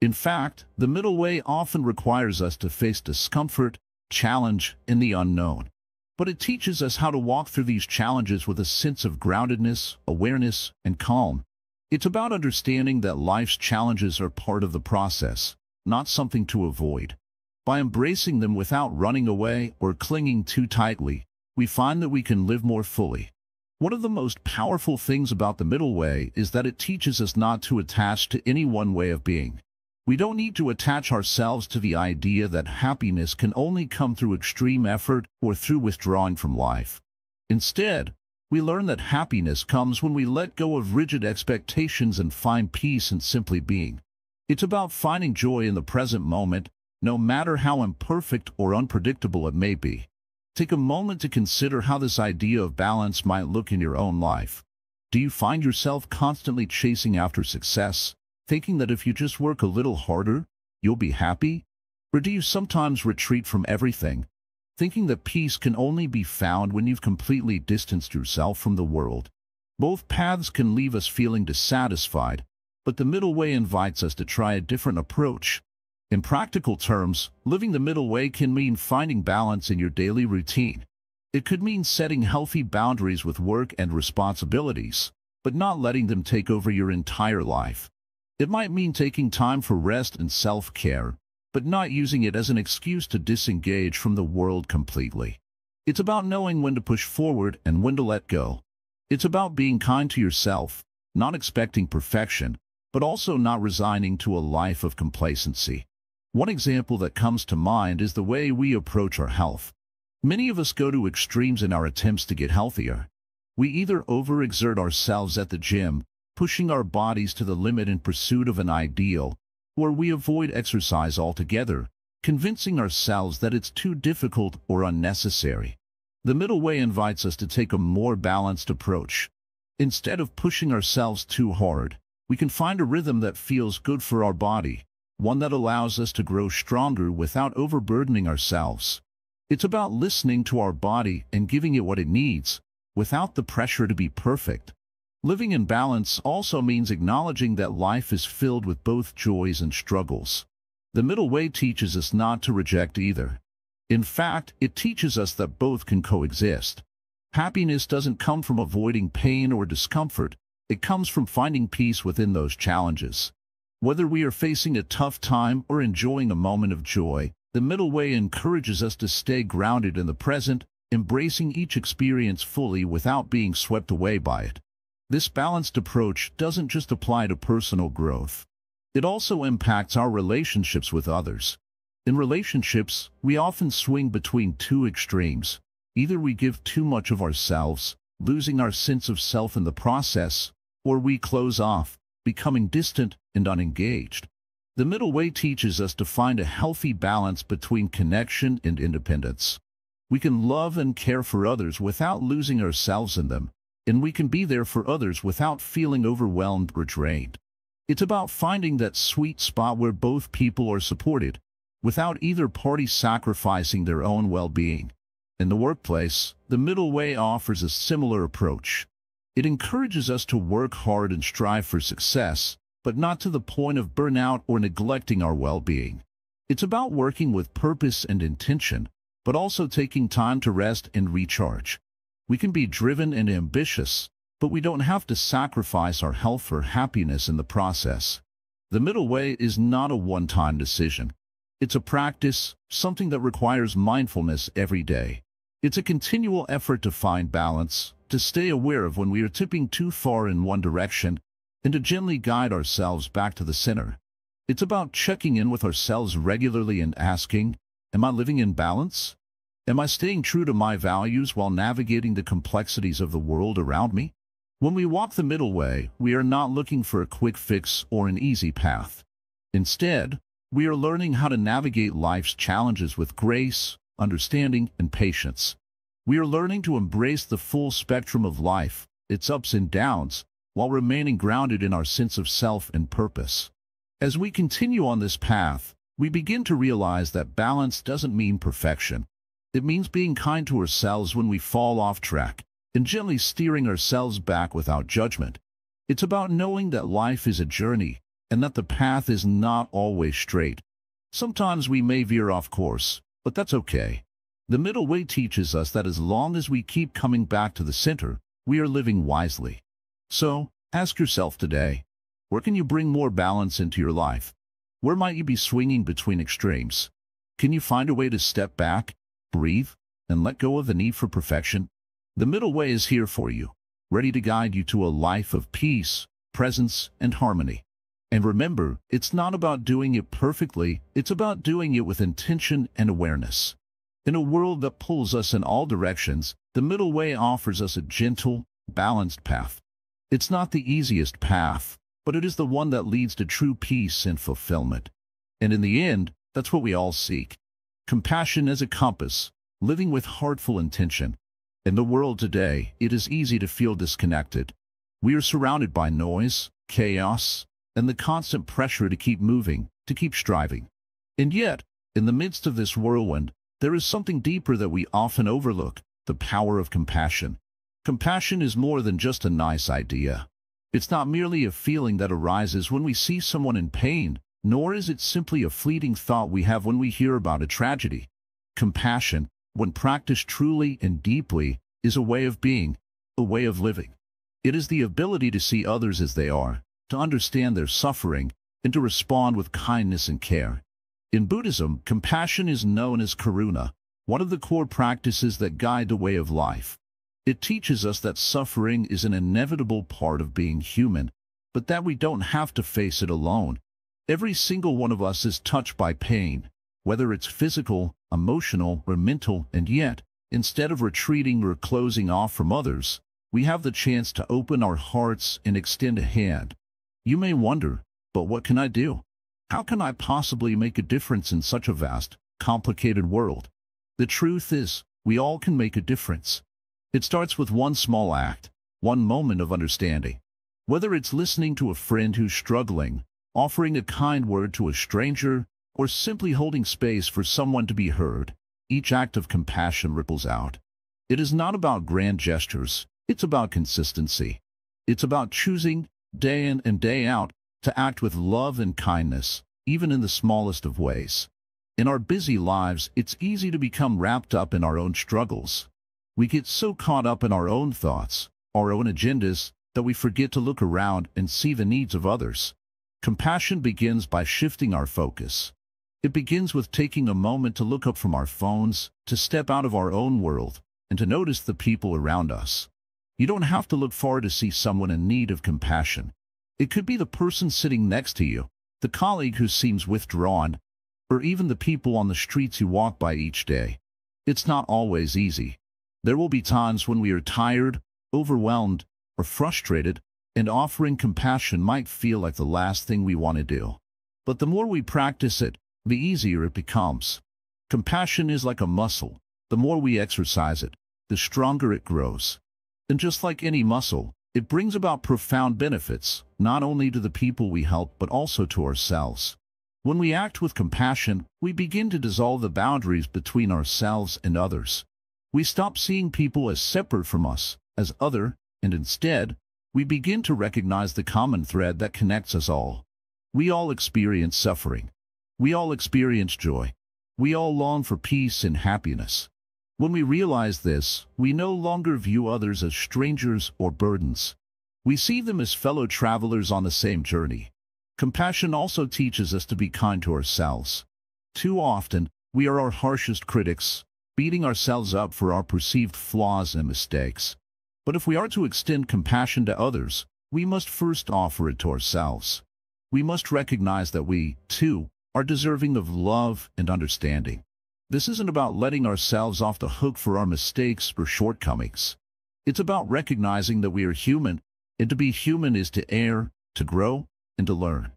In fact, the middle way often requires us to face discomfort, challenge, and the unknown. But it teaches us how to walk through these challenges with a sense of groundedness, awareness, and calm. It's about understanding that life's challenges are part of the process, not something to avoid. By embracing them without running away or clinging too tightly, we find that we can live more fully. One of the most powerful things about the middle way is that it teaches us not to attach to any one way of being. We don't need to attach ourselves to the idea that happiness can only come through extreme effort or through withdrawing from life. Instead, we learn that happiness comes when we let go of rigid expectations and find peace in simply being. It's about finding joy in the present moment, no matter how imperfect or unpredictable it may be. Take a moment to consider how this idea of balance might look in your own life. Do you find yourself constantly chasing after success, thinking that if you just work a little harder, you'll be happy? Or do you sometimes retreat from everything, thinking that peace can only be found when you've completely distanced yourself from the world? Both paths can leave us feeling dissatisfied, but the middle way invites us to try a different approach. In practical terms, living the middle way can mean finding balance in your daily routine. It could mean setting healthy boundaries with work and responsibilities, but not letting them take over your entire life. It might mean taking time for rest and self-care, but not using it as an excuse to disengage from the world completely. It's about knowing when to push forward and when to let go. It's about being kind to yourself, not expecting perfection, but also not resigning to a life of complacency. One example that comes to mind is the way we approach our health. Many of us go to extremes in our attempts to get healthier. We either overexert ourselves at the gym, pushing our bodies to the limit in pursuit of an ideal, or we avoid exercise altogether, convincing ourselves that it's too difficult or unnecessary. The middle way invites us to take a more balanced approach. Instead of pushing ourselves too hard, we can find a rhythm that feels good for our body, one that allows us to grow stronger without overburdening ourselves. It's about listening to our body and giving it what it needs, without the pressure to be perfect. Living in balance also means acknowledging that life is filled with both joys and struggles. The middle way teaches us not to reject either. In fact, it teaches us that both can coexist. Happiness doesn't come from avoiding pain or discomfort. It comes from finding peace within those challenges. Whether we are facing a tough time or enjoying a moment of joy, the middle way encourages us to stay grounded in the present, embracing each experience fully without being swept away by it. This balanced approach doesn't just apply to personal growth. It also impacts our relationships with others. In relationships, we often swing between two extremes. Either we give too much of ourselves, losing our sense of self in the process, or we close off, becoming distant and unengaged. The middle way teaches us to find a healthy balance between connection and independence. We can love and care for others without losing ourselves in them, and we can be there for others without feeling overwhelmed or drained. It's about finding that sweet spot where both people are supported, without either party sacrificing their own well-being. In the workplace, the middle way offers a similar approach. It encourages us to work hard and strive for success, but not to the point of burnout or neglecting our well-being. It's about working with purpose and intention, but also taking time to rest and recharge. We can be driven and ambitious, but we don't have to sacrifice our health or happiness in the process. The middle way is not a one-time decision. It's a practice, something that requires mindfulness every day. It's a continual effort to find balance, to stay aware of when we are tipping too far in one direction, and to gently guide ourselves back to the center. It's about checking in with ourselves regularly and asking, am I living in balance? Am I staying true to my values while navigating the complexities of the world around me? When we walk the middle way, we are not looking for a quick fix or an easy path. Instead, we are learning how to navigate life's challenges with grace, understanding, and patience. We are learning to embrace the full spectrum of life, its ups and downs, while remaining grounded in our sense of self and purpose. As we continue on this path, we begin to realize that balance doesn't mean perfection. It means being kind to ourselves when we fall off track, and gently steering ourselves back without judgment. It's about knowing that life is a journey, and that the path is not always straight. Sometimes we may veer off course, but that's okay. The middle way teaches us that as long as we keep coming back to the center, we are living wisely. So, ask yourself today, where can you bring more balance into your life? Where might you be swinging between extremes? Can you find a way to step back, breathe, and let go of the need for perfection? The middle way is here for you, ready to guide you to a life of peace, presence, and harmony. And remember, it's not about doing it perfectly, it's about doing it with intention and awareness. In a world that pulls us in all directions, the middle way offers us a gentle, balanced path. It's not the easiest path, but it is the one that leads to true peace and fulfillment. And in the end, that's what we all seek. Compassion as a compass, living with heartful intention. In the world today, it is easy to feel disconnected. We are surrounded by noise, chaos, and the constant pressure to keep moving, to keep striving. And yet, in the midst of this whirlwind, there is something deeper that we often overlook, the power of compassion. Compassion is more than just a nice idea. It's not merely a feeling that arises when we see someone in pain, nor is it simply a fleeting thought we have when we hear about a tragedy. Compassion, when practiced truly and deeply, is a way of being, a way of living. It is the ability to see others as they are, to understand their suffering, and to respond with kindness and care. In Buddhism, compassion is known as karuna, one of the core practices that guide the way of life. It teaches us that suffering is an inevitable part of being human, but that we don't have to face it alone. Every single one of us is touched by pain, whether it's physical, emotional, or mental, and yet, instead of retreating or closing off from others, we have the chance to open our hearts and extend a hand. You may wonder, but what can I do? How can I possibly make a difference in such a vast, complicated world? The truth is, we all can make a difference. It starts with one small act, one moment of understanding. Whether it's listening to a friend who's struggling, offering a kind word to a stranger, or simply holding space for someone to be heard, each act of compassion ripples out. It is not about grand gestures, it's about consistency. It's about choosing, day in and day out, to act with love and kindness, even in the smallest of ways. In our busy lives, it's easy to become wrapped up in our own struggles. We get so caught up in our own thoughts, our own agendas, that we forget to look around and see the needs of others. Compassion begins by shifting our focus. It begins with taking a moment to look up from our phones, to step out of our own world, and to notice the people around us. You don't have to look far to see someone in need of compassion. It could be the person sitting next to you, the colleague who seems withdrawn, or even the people on the streets you walk by each day. It's not always easy. There will be times when we are tired, overwhelmed, or frustrated, and offering compassion might feel like the last thing we want to do. But the more we practice it, the easier it becomes. Compassion is like a muscle. The more we exercise it, the stronger it grows. And just like any muscle, it brings about profound benefits, not only to the people we help but also to ourselves. When we act with compassion, we begin to dissolve the boundaries between ourselves and others. We stop seeing people as separate from us, as other, and instead, we begin to recognize the common thread that connects us all. We all experience suffering. We all experience joy. We all long for peace and happiness. When we realize this, we no longer view others as strangers or burdens. We see them as fellow travelers on the same journey. Compassion also teaches us to be kind to ourselves. Too often, we are our harshest critics, beating ourselves up for our perceived flaws and mistakes. But if we are to extend compassion to others, we must first offer it to ourselves. We must recognize that we, too, are deserving of love and understanding. This isn't about letting ourselves off the hook for our mistakes or shortcomings. It's about recognizing that we are human, and to be human is to err, to grow, and to learn.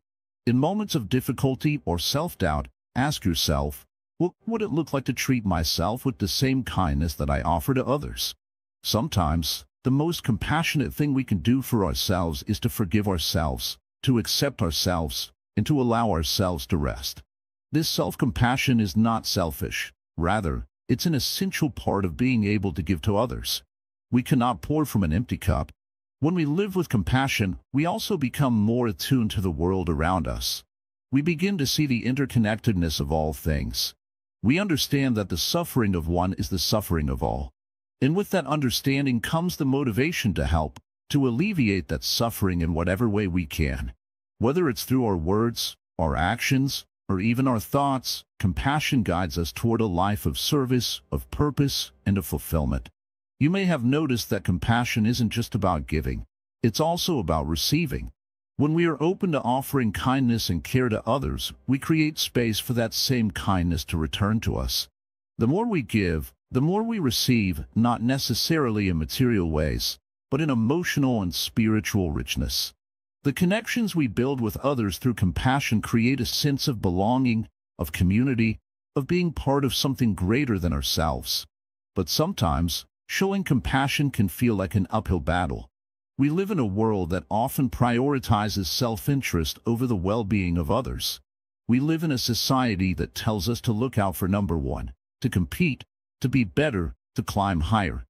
In moments of difficulty or self-doubt, ask yourself, what would it look like to treat myself with the same kindness that I offer to others? Sometimes, the most compassionate thing we can do for ourselves is to forgive ourselves, to accept ourselves, and to allow ourselves to rest. This self-compassion is not selfish. Rather, it's an essential part of being able to give to others. We cannot pour from an empty cup. When we live with compassion, we also become more attuned to the world around us. We begin to see the interconnectedness of all things. We understand that the suffering of one is the suffering of all. And with that understanding comes the motivation to help, to alleviate that suffering in whatever way we can. Whether it's through our words, our actions, or even our thoughts, compassion guides us toward a life of service, of purpose, and of fulfillment. You may have noticed that compassion isn't just about giving. It's also about receiving. When we are open to offering kindness and care to others, we create space for that same kindness to return to us. The more we give, the more we receive, not necessarily in material ways, but in emotional and spiritual richness. The connections we build with others through compassion create a sense of belonging, of community, of being part of something greater than ourselves. But sometimes, showing compassion can feel like an uphill battle. We live in a world that often prioritizes self-interest over the well-being of others. We live in a society that tells us to look out for number one, to compete, to be better, to climb higher.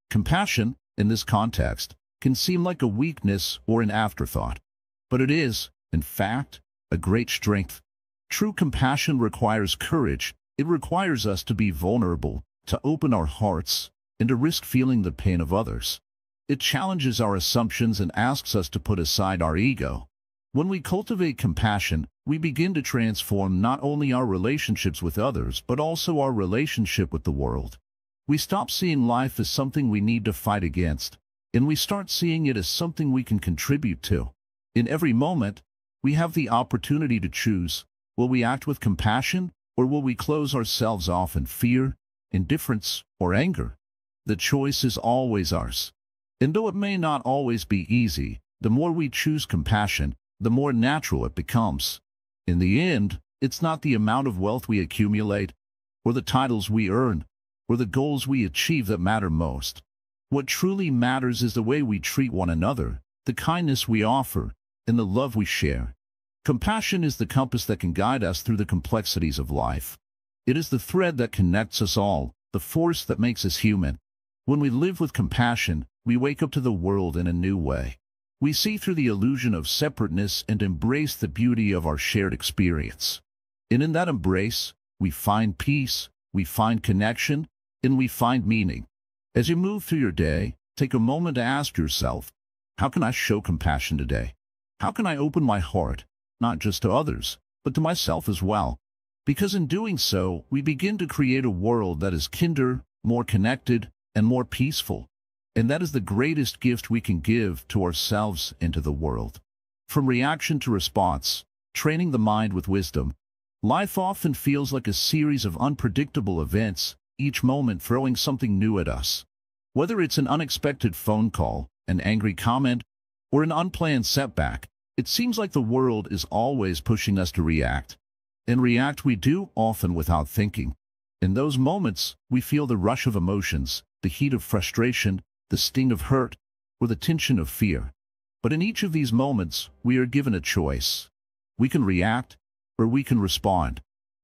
Compassion, in this context, can seem like a weakness or an afterthought. But it is, in fact, a great strength. True compassion requires courage. It requires us to be vulnerable, to open our hearts, and to risk feeling the pain of others. It challenges our assumptions and asks us to put aside our ego. When we cultivate compassion, we begin to transform not only our relationships with others, but also our relationship with the world. We stop seeing life as something we need to fight against, and we start seeing it as something we can contribute to. In every moment, we have the opportunity to choose: will we act with compassion, or will we close ourselves off in fear, indifference, or anger? The choice is always ours. And though it may not always be easy, the more we choose compassion, the more natural it becomes. In the end, it's not the amount of wealth we accumulate, or the titles we earn, or the goals we achieve that matter most. What truly matters is the way we treat one another, the kindness we offer, and the love we share. Compassion is the compass that can guide us through the complexities of life. It is the thread that connects us all, the force that makes us human. When we live with compassion, we wake up to the world in a new way. We see through the illusion of separateness and embrace the beauty of our shared experience. And in that embrace, we find peace, we find connection, and we find meaning. As you move through your day, take a moment to ask yourself, how can I show compassion today? How can I open my heart, not just to others, but to myself as well? Because in doing so, we begin to create a world that is kinder, more connected, and more peaceful. And that is the greatest gift we can give to ourselves and to the world. From reaction to response, training the mind with wisdom. Life often feels like a series of unpredictable events, each moment throwing something new at us. Whether it's an unexpected phone call, an angry comment, or an unplanned setback, it seems like the world is always pushing us to react. And react we do, often without thinking. In those moments, we feel the rush of emotions, the heat of frustration, the sting of hurt, or the tension of fear. But in each of these moments, we are given a choice. We can react, or we can respond.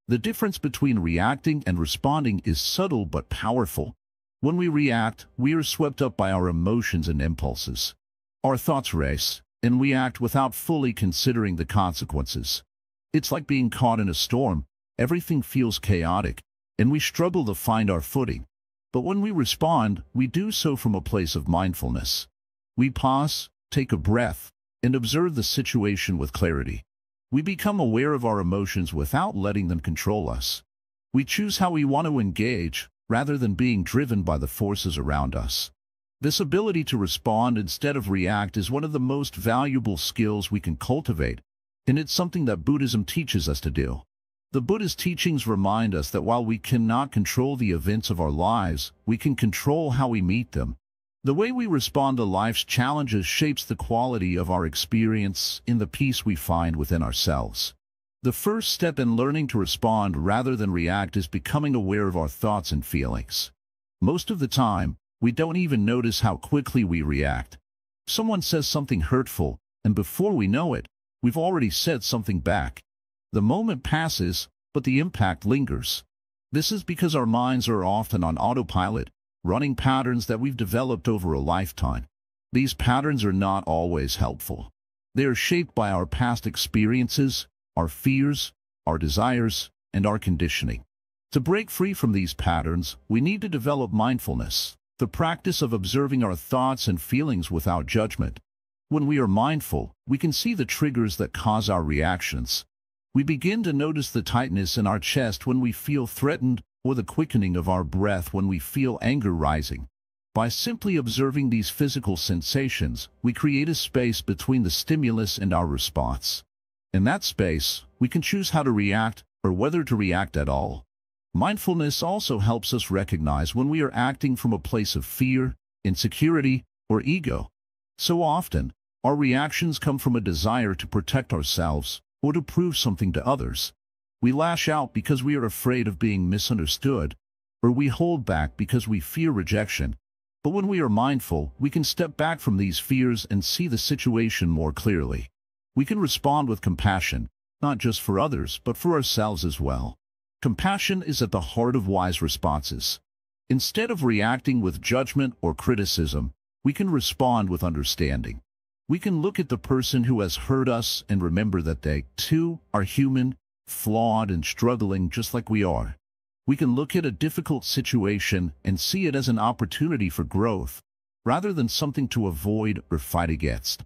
The difference between reacting and responding is subtle but powerful. When we react, we are swept up by our emotions and impulses. Our thoughts race, and we act without fully considering the consequences. It's like being caught in a storm. Everything feels chaotic, and we struggle to find our footing. But when we respond, we do so from a place of mindfulness. We pause, take a breath, and observe the situation with clarity. We become aware of our emotions without letting them control us. We choose how we want to engage, rather than being driven by the forces around us. This ability to respond instead of react is one of the most valuable skills we can cultivate, and it's something that Buddhism teaches us to do. The Buddhist teachings remind us that while we cannot control the events of our lives, we can control how we meet them. The way we respond to life's challenges shapes the quality of our experience and the peace we find within ourselves. The first step in learning to respond rather than react is becoming aware of our thoughts and feelings. Most of the time, we don't even notice how quickly we react. Someone says something hurtful, and before we know it, we've already said something back. The moment passes, but the impact lingers. This is because our minds are often on autopilot, running patterns that we've developed over a lifetime. These patterns are not always helpful. They are shaped by our past experiences, our fears, our desires, and our conditioning. To break free from these patterns, we need to develop mindfulness, the practice of observing our thoughts and feelings without judgment. When we are mindful, we can see the triggers that cause our reactions. We begin to notice the tightness in our chest when we feel threatened, or the quickening of our breath when we feel anger rising. By simply observing these physical sensations, we create a space between the stimulus and our response. In that space, we can choose how to react, or whether to react at all. Mindfulness also helps us recognize when we are acting from a place of fear, insecurity, or ego. So often, our reactions come from a desire to protect ourselves, or to prove something to others. We lash out because we are afraid of being misunderstood, or we hold back because we fear rejection. But when we are mindful, we can step back from these fears and see the situation more clearly. We can respond with compassion, not just for others, but for ourselves as well. Compassion is at the heart of wise responses. Instead of reacting with judgment or criticism, we can respond with understanding. We can look at the person who has hurt us and remember that they, too, are human, flawed and struggling just like we are. We can look at a difficult situation and see it as an opportunity for growth, rather than something to avoid or fight against.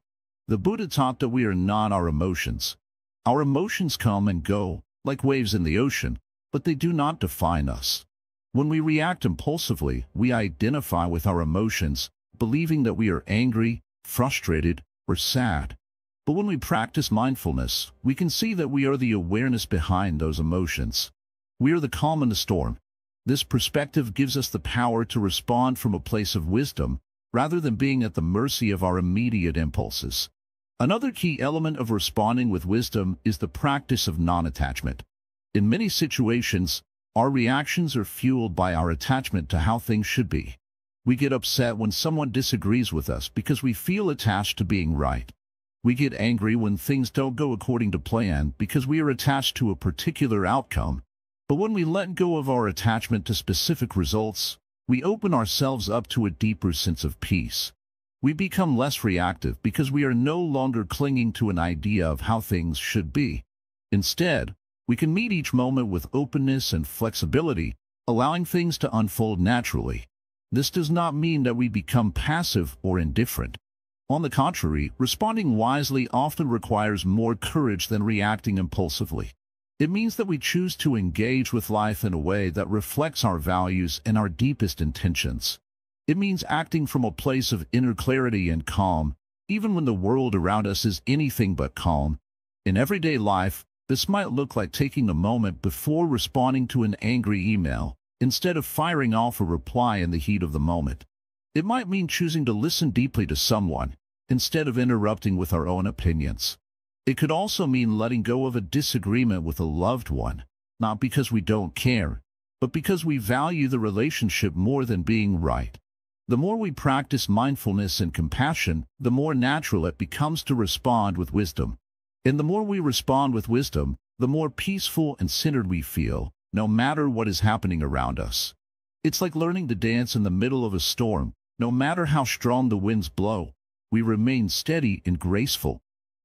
The Buddha taught that we are not our emotions. Our emotions come and go, like waves in the ocean, but they do not define us. When we react impulsively, we identify with our emotions, believing that we are angry, frustrated, or sad. But when we practice mindfulness, we can see that we are the awareness behind those emotions. We are the calm in the storm. This perspective gives us the power to respond from a place of wisdom, rather than being at the mercy of our immediate impulses. Another key element of responding with wisdom is the practice of non-attachment. In many situations, our reactions are fueled by our attachment to how things should be. We get upset when someone disagrees with us because we feel attached to being right. We get angry when things don't go according to plan because we are attached to a particular outcome. But when we let go of our attachment to specific results, we open ourselves up to a deeper sense of peace. We become less reactive because we are no longer clinging to an idea of how things should be. Instead, we can meet each moment with openness and flexibility, allowing things to unfold naturally. This does not mean that we become passive or indifferent. On the contrary, responding wisely often requires more courage than reacting impulsively. It means that we choose to engage with life in a way that reflects our values and our deepest intentions. It means acting from a place of inner clarity and calm, even when the world around us is anything but calm. In everyday life, this might look like taking a moment before responding to an angry email, instead of firing off a reply in the heat of the moment. It might mean choosing to listen deeply to someone, instead of interrupting with our own opinions. It could also mean letting go of a disagreement with a loved one, not because we don't care, but because we value the relationship more than being right. The more we practice mindfulness and compassion, the more natural it becomes to respond with wisdom. And the more we respond with wisdom, the more peaceful and centered we feel, no matter what is happening around us. It's like learning to dance in the middle of a storm. No matter how strong the winds blow, we remain steady and graceful.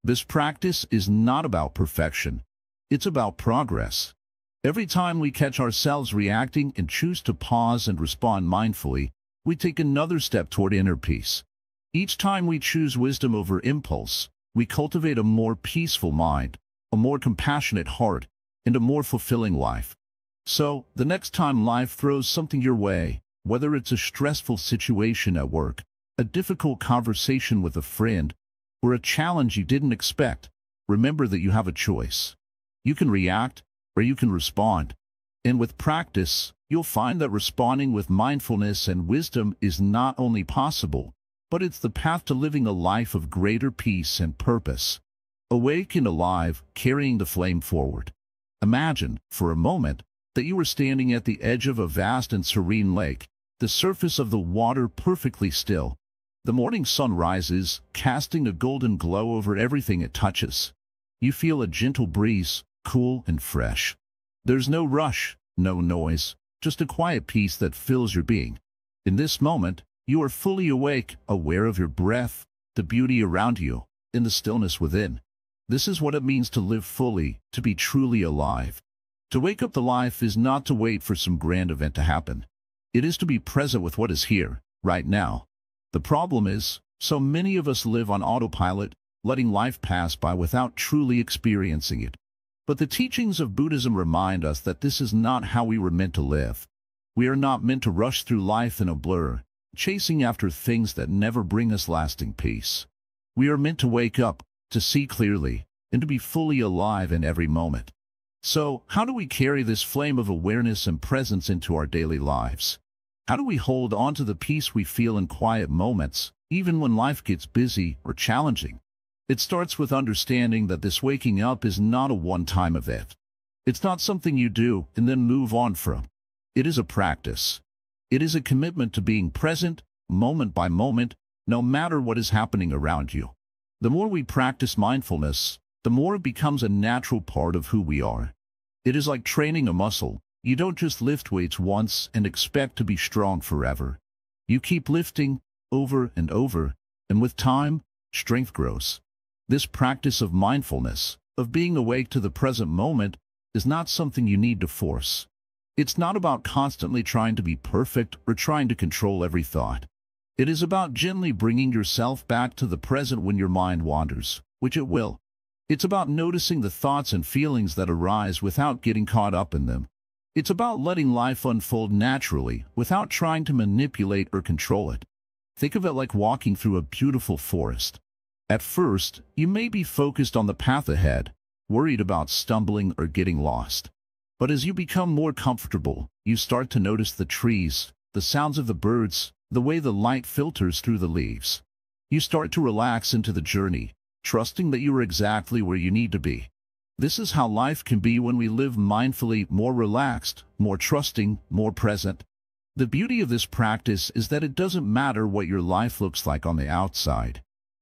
This practice is not about perfection. It's about progress. Every time we catch ourselves reacting and choose to pause and respond mindfully, we take another step toward inner peace. Each time we choose wisdom over impulse, we cultivate a more peaceful mind, a more compassionate heart, and a more fulfilling life. So, the next time life throws something your way, whether it's a stressful situation at work, a difficult conversation with a friend, or a challenge you didn't expect, remember that you have a choice. You can react, or you can respond. And with practice, you'll find that responding with mindfulness and wisdom is not only possible, but it's the path to living a life of greater peace and purpose. Awake and alive, carrying the flame forward. Imagine, for a moment, that you were standing at the edge of a vast and serene lake, the surface of the water perfectly still. The morning sun rises, casting a golden glow over everything it touches. You feel a gentle breeze, cool and fresh. There's no rush, no noise, just a quiet peace that fills your being. In this moment, you are fully awake, aware of your breath, the beauty around you, and the stillness within. This is what it means to live fully, to be truly alive. To wake up to life is not to wait for some grand event to happen. It is to be present with what is here, right now. The problem is, so many of us live on autopilot, letting life pass by without truly experiencing it. But the teachings of Buddhism remind us that this is not how we were meant to live. We are not meant to rush through life in a blur, chasing after things that never bring us lasting peace. We are meant to wake up, to see clearly, and to be fully alive in every moment. So, how do we carry this flame of awareness and presence into our daily lives? How do we hold on to the peace we feel in quiet moments, even when life gets busy or challenging? It starts with understanding that this waking up is not a one-time event. It's not something you do and then move on from. It is a practice. It is a commitment to being present, moment by moment, no matter what is happening around you. The more we practice mindfulness, the more it becomes a natural part of who we are. It is like training a muscle. You don't just lift weights once and expect to be strong forever. You keep lifting over and over, and with time, strength grows. This practice of mindfulness, of being awake to the present moment, is not something you need to force. It's not about constantly trying to be perfect or trying to control every thought. It is about gently bringing yourself back to the present when your mind wanders, which it will. It's about noticing the thoughts and feelings that arise without getting caught up in them. It's about letting life unfold naturally without trying to manipulate or control it. Think of it like walking through a beautiful forest. At first, you may be focused on the path ahead, worried about stumbling or getting lost. But as you become more comfortable, you start to notice the trees, the sounds of the birds, the way the light filters through the leaves. You start to relax into the journey, trusting that you are exactly where you need to be. This is how life can be when we live mindfully, more relaxed, more trusting, more present. The beauty of this practice is that it doesn't matter what your life looks like on the outside.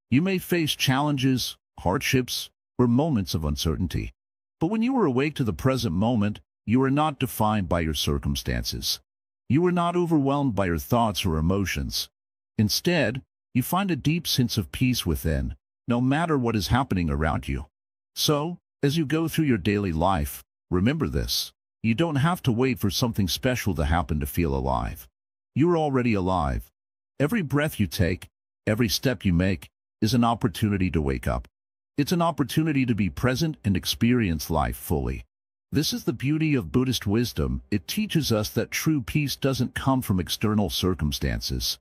You may face challenges, hardships, or moments of uncertainty. But when you are awake to the present moment, you are not defined by your circumstances. You are not overwhelmed by your thoughts or emotions. Instead, you find a deep sense of peace within, no matter what is happening around you. So, as you go through your daily life, remember this. You don't have to wait for something special to happen to feel alive. You are already alive. Every breath you take, every step you make, is an opportunity to wake up. It's an opportunity to be present and experience life fully. This is the beauty of Buddhist wisdom. It teaches us that true peace doesn't come from external circumstances.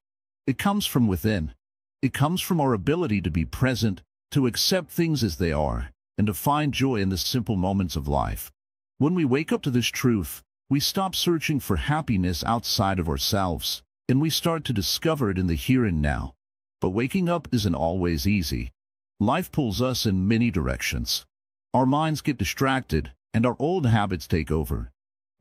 It comes from within. It comes from our ability to be present, to accept things as they are, and to find joy in the simple moments of life. When we wake up to this truth, we stop searching for happiness outside of ourselves, and we start to discover it in the here and now. But waking up isn't always easy. Life pulls us in many directions. Our minds get distracted, and our old habits take over.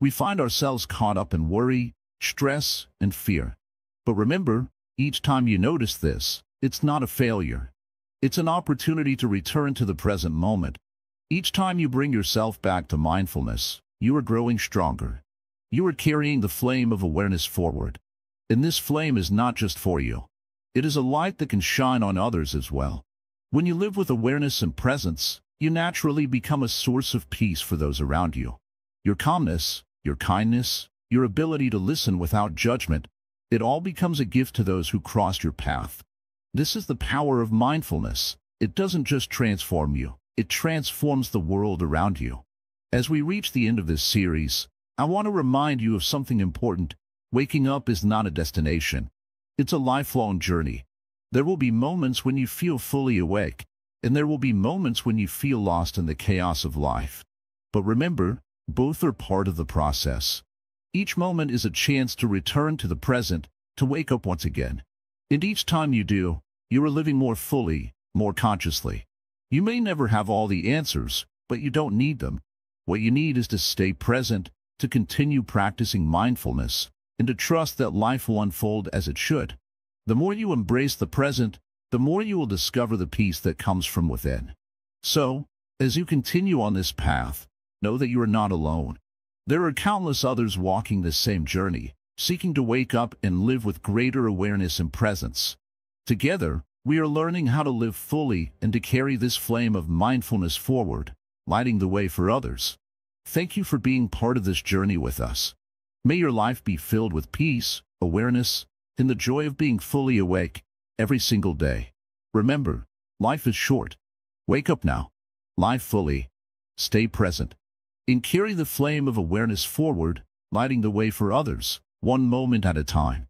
We find ourselves caught up in worry, stress, and fear. But remember, each time you notice this, it's not a failure. It's an opportunity to return to the present moment. Each time you bring yourself back to mindfulness, you are growing stronger. You are carrying the flame of awareness forward. And this flame is not just for you. It is a light that can shine on others as well. When you live with awareness and presence, you naturally become a source of peace for those around you. Your calmness, your kindness, your ability to listen without judgment, it all becomes a gift to those who cross your path. This is the power of mindfulness. It doesn't just transform you, it transforms the world around you. As we reach the end of this series, I want to remind you of something important. Waking up is not a destination. It's a lifelong journey. There will be moments when you feel fully awake, and there will be moments when you feel lost in the chaos of life. But remember, both are part of the process. Each moment is a chance to return to the present, to wake up once again. And each time you do, you are living more fully, more consciously. You may never have all the answers, but you don't need them. What you need is to stay present, to continue practicing mindfulness, and to trust that life will unfold as it should. The more you embrace the present, the more you will discover the peace that comes from within. So, as you continue on this path, know that you are not alone. There are countless others walking this same journey, seeking to wake up and live with greater awareness and presence. Together, we are learning how to live fully and to carry this flame of mindfulness forward, lighting the way for others. Thank you for being part of this journey with us. May your life be filled with peace, awareness, and the joy of being fully awake every single day. Remember, life is short. Wake up now. Live fully. Stay present. And carry the flame of awareness forward, lighting the way for others, one moment at a time.